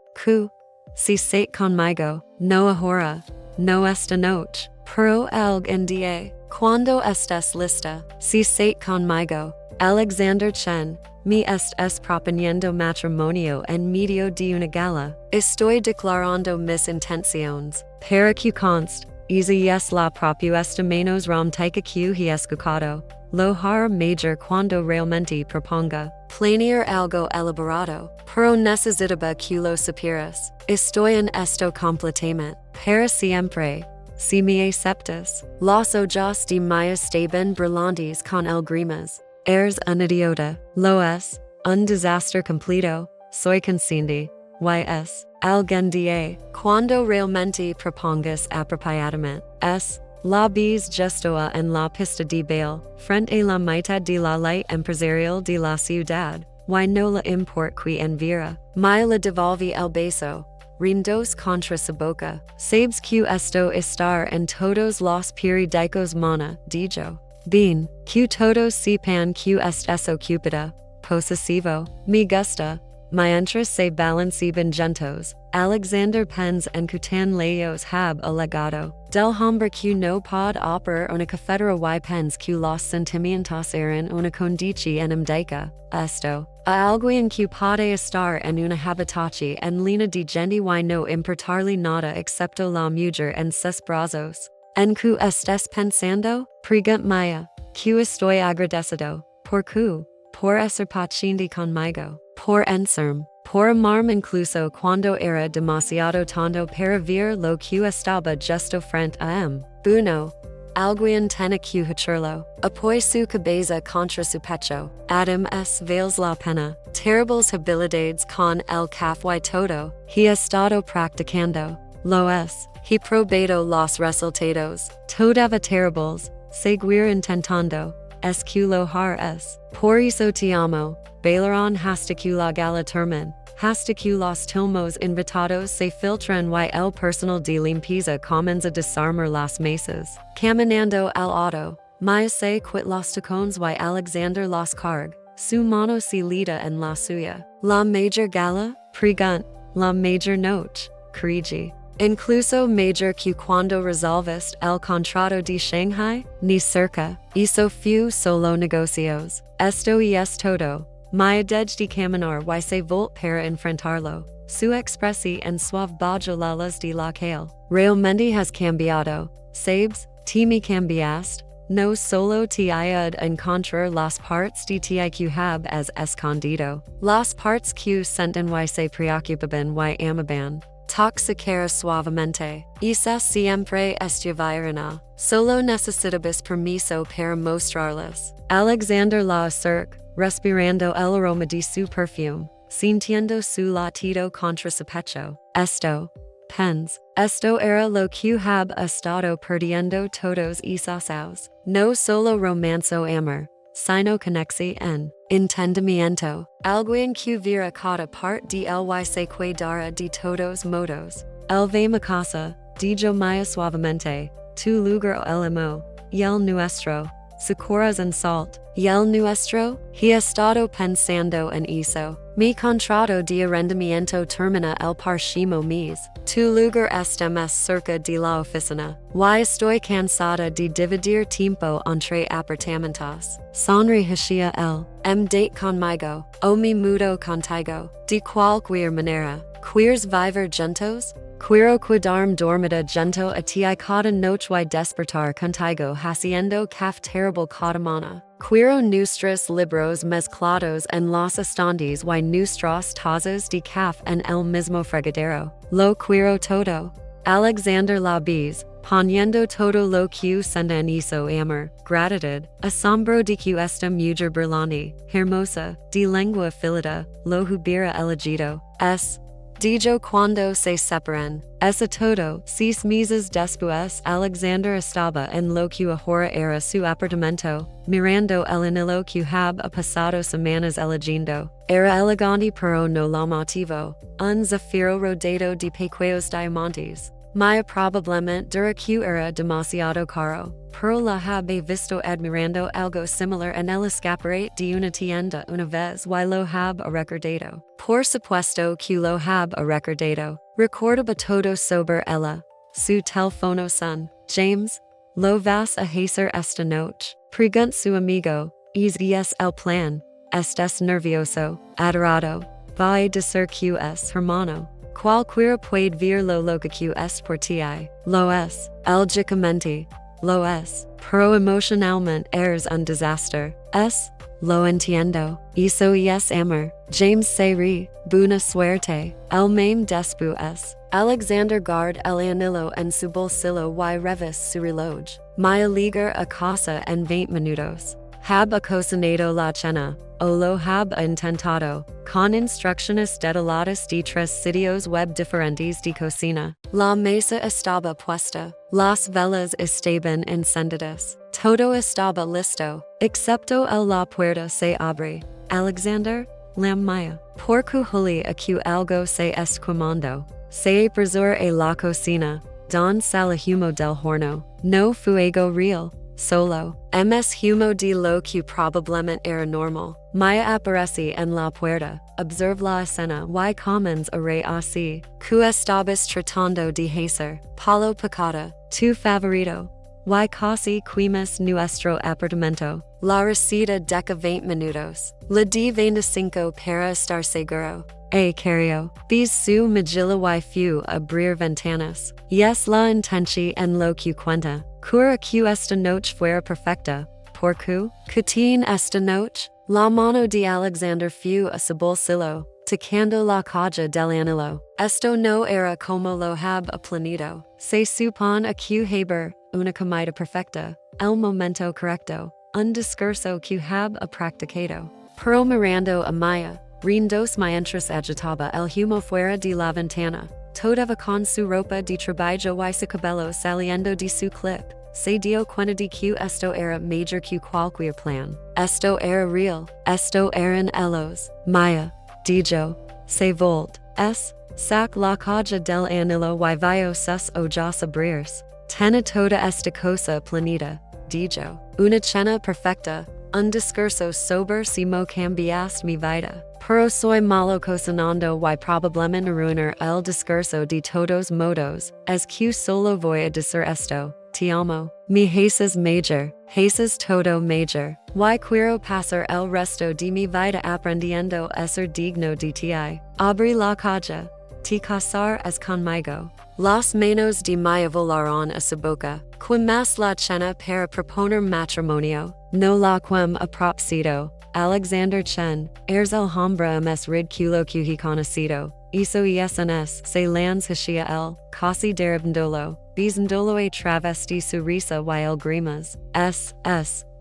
Si sate conmigo, no ahora, no esta noche, pero algún día. Cuando estés lista, si sate conmigo, Alexander Chen, me estés proponiendo matrimonio en medio de una gala. Estoy declarando mis intenciones. Para que conste, esa es la propuesta menos romántica que he escuchado. Lo hará major cuando realmente proponga planear algo elaborado, pero necesitaba que lo supieras. Estoy en esto completamente, para siempre. Si me aceptas, los ojos de mi estaban brillantes con lágrimas. Eres un idiota, lo es, un desastre completo, soy consciente, y algún día, cuando realmente propongas apropiadamente, la bis gestoa en la pista de baile, frente a la mitad de la ley empresarial de la ciudad, y no la import que envira, me la devolví el beso, rindos contra su boca, sabes que esto estar en todos los periódicos mana, dijo. Bien, que todos sepan que eso cupida, posesivo, me gusta, mientras se balanceaban juntos, Alexander Pens en Cutan Leos hab alegado, del hombre que no pod operar una cafetera y pens que los sentimientos eran una condici enemica, esto, a alguien que puede estar en una habitación en línea de gente y no importarle nada excepto la mujer en sus brazos. ¿En qué estés pensando? Pregunt Maya, que estoy agradecido, por qué, por ser paciente conmigo, por enserme, por amarme incluso cuando era demasiado tonto para ver lo que estaba justo frente a Bueno, alguien tiene que hacerlo, apoy su cabeza contra su pecho, Adam vales la pena, terribles habilidades con el café todo, he estado practicando, lo es. He probado los resultados, todavía terribles, seguir intentando, es que lo harás. Por eso te amo, bailarán hasta que la gala termine, hasta que los tomos invitados se filtran y el personal de limpieza comienza a desarmar las mesas. Caminando al auto, Maya se quit los tacones y Alexander los carga, su mano se lida en la suya. La major gala, pregunt, la major noche, corrige. Incluso major que cuando resolviste el contrato de Shanghai, ni cerca, hizo few solo negocios. Esto y es todo. Maya dej de caminar y se volt para enfrentarlo. Su expresi en suave bajo la luz de la calle. Realmente has cambiado. Sabes, te me cambiaste. No solo te ayud encontrar las partes de ti que hab as escondido. Las partes que senten y se preocupaban y amaban. Toxicara suavemente. Esa siempre estuviera. Solo necesitabas permiso para mostrarles. Alexander la acerca, respirando el aroma de su perfume, sintiendo su latido contra su pecho. Esto, pens, esto era lo que hab estado perdiendo todos esos años. No solo romanzo amor, sino conexi en entendimiento. Alguien que vira cada parte de él y se cuidara de todos modos. El ve mi casa, dijo Maya suavemente, tu lugar el amo, y el nuestro, Socorros en salt, y el nuestro, he estado pensando en eso. Mi contrato de arrendamiento termina el próximo mes. Tu lugar está más cerca de la oficina. Y estoy cansada de dividir tiempo entre apartamentos. Sonreía él. Date conmigo, o me mudo contigo. De cualquier manera, ¿quieres vivir juntos? Quiero quedarme dormida junto a ti cada noche y despertar contigo haciendo café terrible cada mañana. Quiero nuestros libros mezclados en los estantes y nuestras tazas de café en el mismo fregadero. Lo quiero todo. Alexander la bis, poniendo todo lo que senda en hizo amor, gratitud, asombro de que esta mujer brillante, hermosa, de lengua afilada, lo hubiera elegido. Dijo cuando se separan. Eso todo, 6 meses después Alexander estaba en lo que ahora era su apartamento, mirando el anillo que hab pasado semanas eligiendo. Era elegante pero no llamativo, un zafiro rodeado de pequeños diamantes. Maya probablemente dura que era demasiado caro, pero la habe visto admirando algo similar en el escaparate de una tienda una vez y lo hab recordado. Por supuesto que lo hab recordado. Recordaba todo sobre ella. Su teléfono son, James, Lo vas a hacer esta noche. Pregunt su amigo. Es el plan. Estás nervioso. Adorado. Va a decir que es hermano. Cualquiera puede ver lo que es por ti. Lo es. Lógicamente. Lo es. Pero emocionalmente eres un desastre. Es. Lo entiendo. Hizo es amor. James Seri. Buena suerte. El mame después. Alexander guard el anillo en su bolsillo y revis su reloj. Maya ligar a casa en 20 minutos. Hab a cocinado la cena. O lo hab intentado. Con instrucciones detalladas de 3 sitios web diferentes de cocina. La mesa estaba puesta. Las velas estaban encendidas. Todo estaba listo. Excepto la puerta se abre. Alexander, la Maya. Porque Juli acu algo se esquimando. Se presur a la cocina. Don sale humo del horno. No fuego real. Solo. Ms humo de lo que probablemente era normal. Maya aparece en la puerta. Observe la escena y comienza a reír así. Que estabas tratando de hacer. Palo picada. Tu favorito. Y casi quimos nuestro apartamento. La receta deca 20 minutos. La de 25 para estar seguro. Cario. Bis su magilla y fu abrir ventanas. Yes la intenci en lo que cuenta. Cura que esta noche fuera perfecta. Porque, cutin esta noche, la mano de Alexander fu a su bolsillo, tocando la caja del anillo. Esto no era como lo hab planeado. Se supone que haber una comida perfecta, el momento correcto, un discurso que hab practicado. Pero mirando a Maya, rindos mientras agitaba el humo fuera de la ventana. Todavía con su ropa de trabajo y su cabello saliendo de su clip. Se dio cuenta de que esto era mayor que cualquier plan. Esto era real. Esto eran ellos. Maya. Dijo. Se volt. Sac la caja del anillo y vio sus ojos abrirse. Tena toda esta cosa planeta. Dijo. Una cena perfecta. Un discurso sobre si mo cambiaste mi vida. Pero soy malo cocinando y probablemente arruinar el discurso de todos modos. Es que solo voy a decir esto. Te amo. Mi haces major. Haces todo major. Y quiero pasar el resto de mi vida aprendiendo a ser digno de ti. Abrí la caja. Te casar es conmigo. Las manos de Maya volaron a su boca. Quimas la cena para proponer matrimonio. No la quem a propósito. Alexander Chen, eres el hombre más ridículo que he conocido. Hizo esns se lands hashia el, casi derribándolo, bizandolo a través de su risa y el grimas.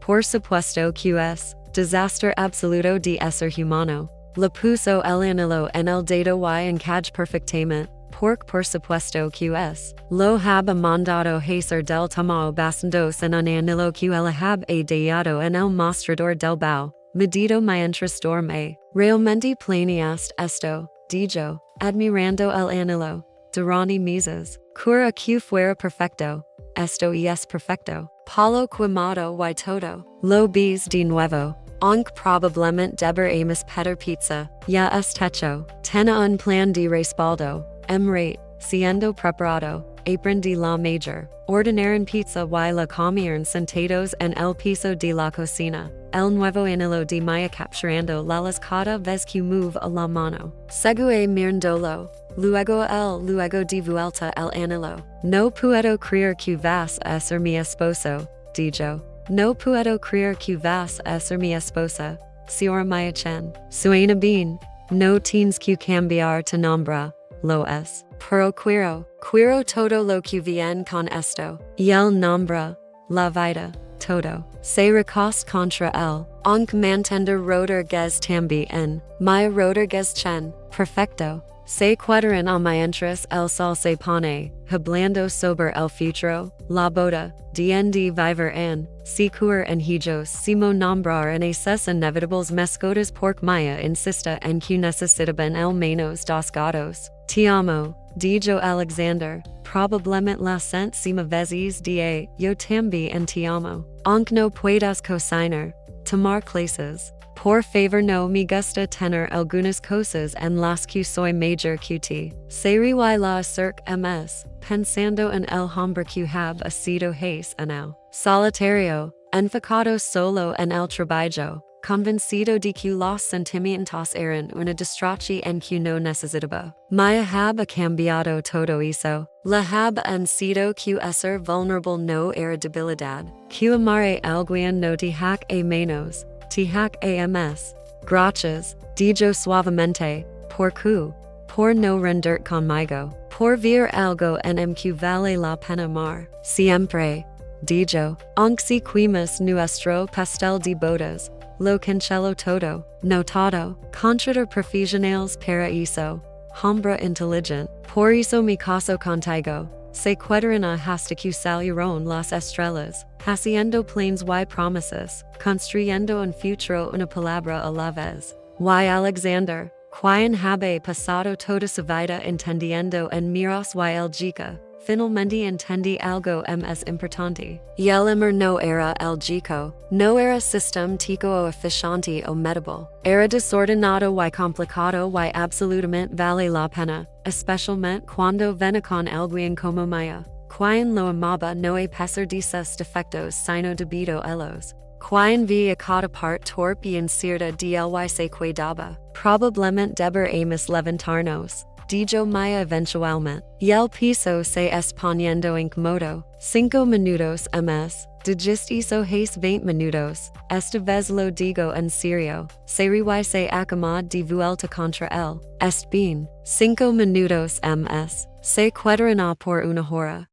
Por supuesto que es, desastre absoluto de ser humano. Le puso el anillo en el dedo y encaj perfectamente. Porque por supuesto que es, lo hab mandado hacer del tamaño bastandos en un anillo que el hab dado en el mostrador del bao. Medido mientras dorme. Realmente planeaste esto, dijo, admirando el anillo. Durante meses. Cura que fuera perfecto. Esto es perfecto. Palo quemado y todo. Lo vis de nuevo. Aunque probablemente deberíamos pedir pizza. Ya es techo. Tena un plan de respaldo. Rate. Siendo preparado. Aprendí la major. Ordenaron pizza y la comieron sentados en el piso de la cocina. El nuevo anillo de Maya capturando las cada vez que move a la mano. Segue mirándolo. Luego de vuelta el anillo. No puedo creer que vas a ser mi esposo, dijo. No puedo creer que vas a ser mi esposa, señora Maya Chen. Suena bien. No tienes que cambiar tu nombre. Lo es. Pero quiero todo lo que viene con esto. Y el nombre, la vida, todo. Se recost contra él. Aunque mantender Rodriguez también. Maya Rodriguez Chen. Perfecto. Se cuadran a mientras el sol se pone, hablando sobre el futuro, la boda, donde vivir en, si cur en hijos, si mo nombrar en esos inevitables mascotas porque Maya insista en que necesitaban el menos dos gatos. Te amo, dijo Alexander, probablemente la centésima veces de yo también te amo. Aunque no puedas cocinar, tomar clases, Por favor no me gusta tener algunas cosas en las que soy mayor que ti. Serie la acerca ms, pensando en el hombre que ha sido hace ano. Solitario, enfocado solo en el trabajo, convencido de que los sentimientos eran una distrache en que no necesitaba. Maya hab cambiado todo eso. La hab sido que ser vulnerable no era debilidad. Que amare alguien no te hack a menos. Te hack ams. Gracias, dijo suavemente, por no renderte conmigo. Por ver algo en que vale la pena amar. Siempre, dijo, aunque si quimos nuestro pastel de bodas. Lo cancelo todo, notado, contratar profesionales para eso. Hombre inteligente, por eso me caso contigo. Se quedaron hasta que salieron las estrellas, haciendo planes y promesas, construyendo un futuro una palabra a la vez. Y Alexander, quien habe pasado toda su vida entendiendo en miros y el chica, finalmente entendí algo es importante. Y el amor no era el chico, no era sistematico o eficiente o medible, era desordenado y complicado y absolutamente vale la pena, especialmente cuando viene con alguien como Maya, quien lo amaba no a pesar de sus defectos sino debido a ellos. Quien vi a cada part torpe y incierta de él y se cuidaba, probablemente deberíamos levantarnos. Dijo Maya eventualmente, y el piso se exponiendo incómodo. 5 minutos ms, digist hizo hace 20 minutos, esta vez lo digo en serio, serie se acama de vuelta contra él, bien, 5 minutos ms, se quedará por una hora.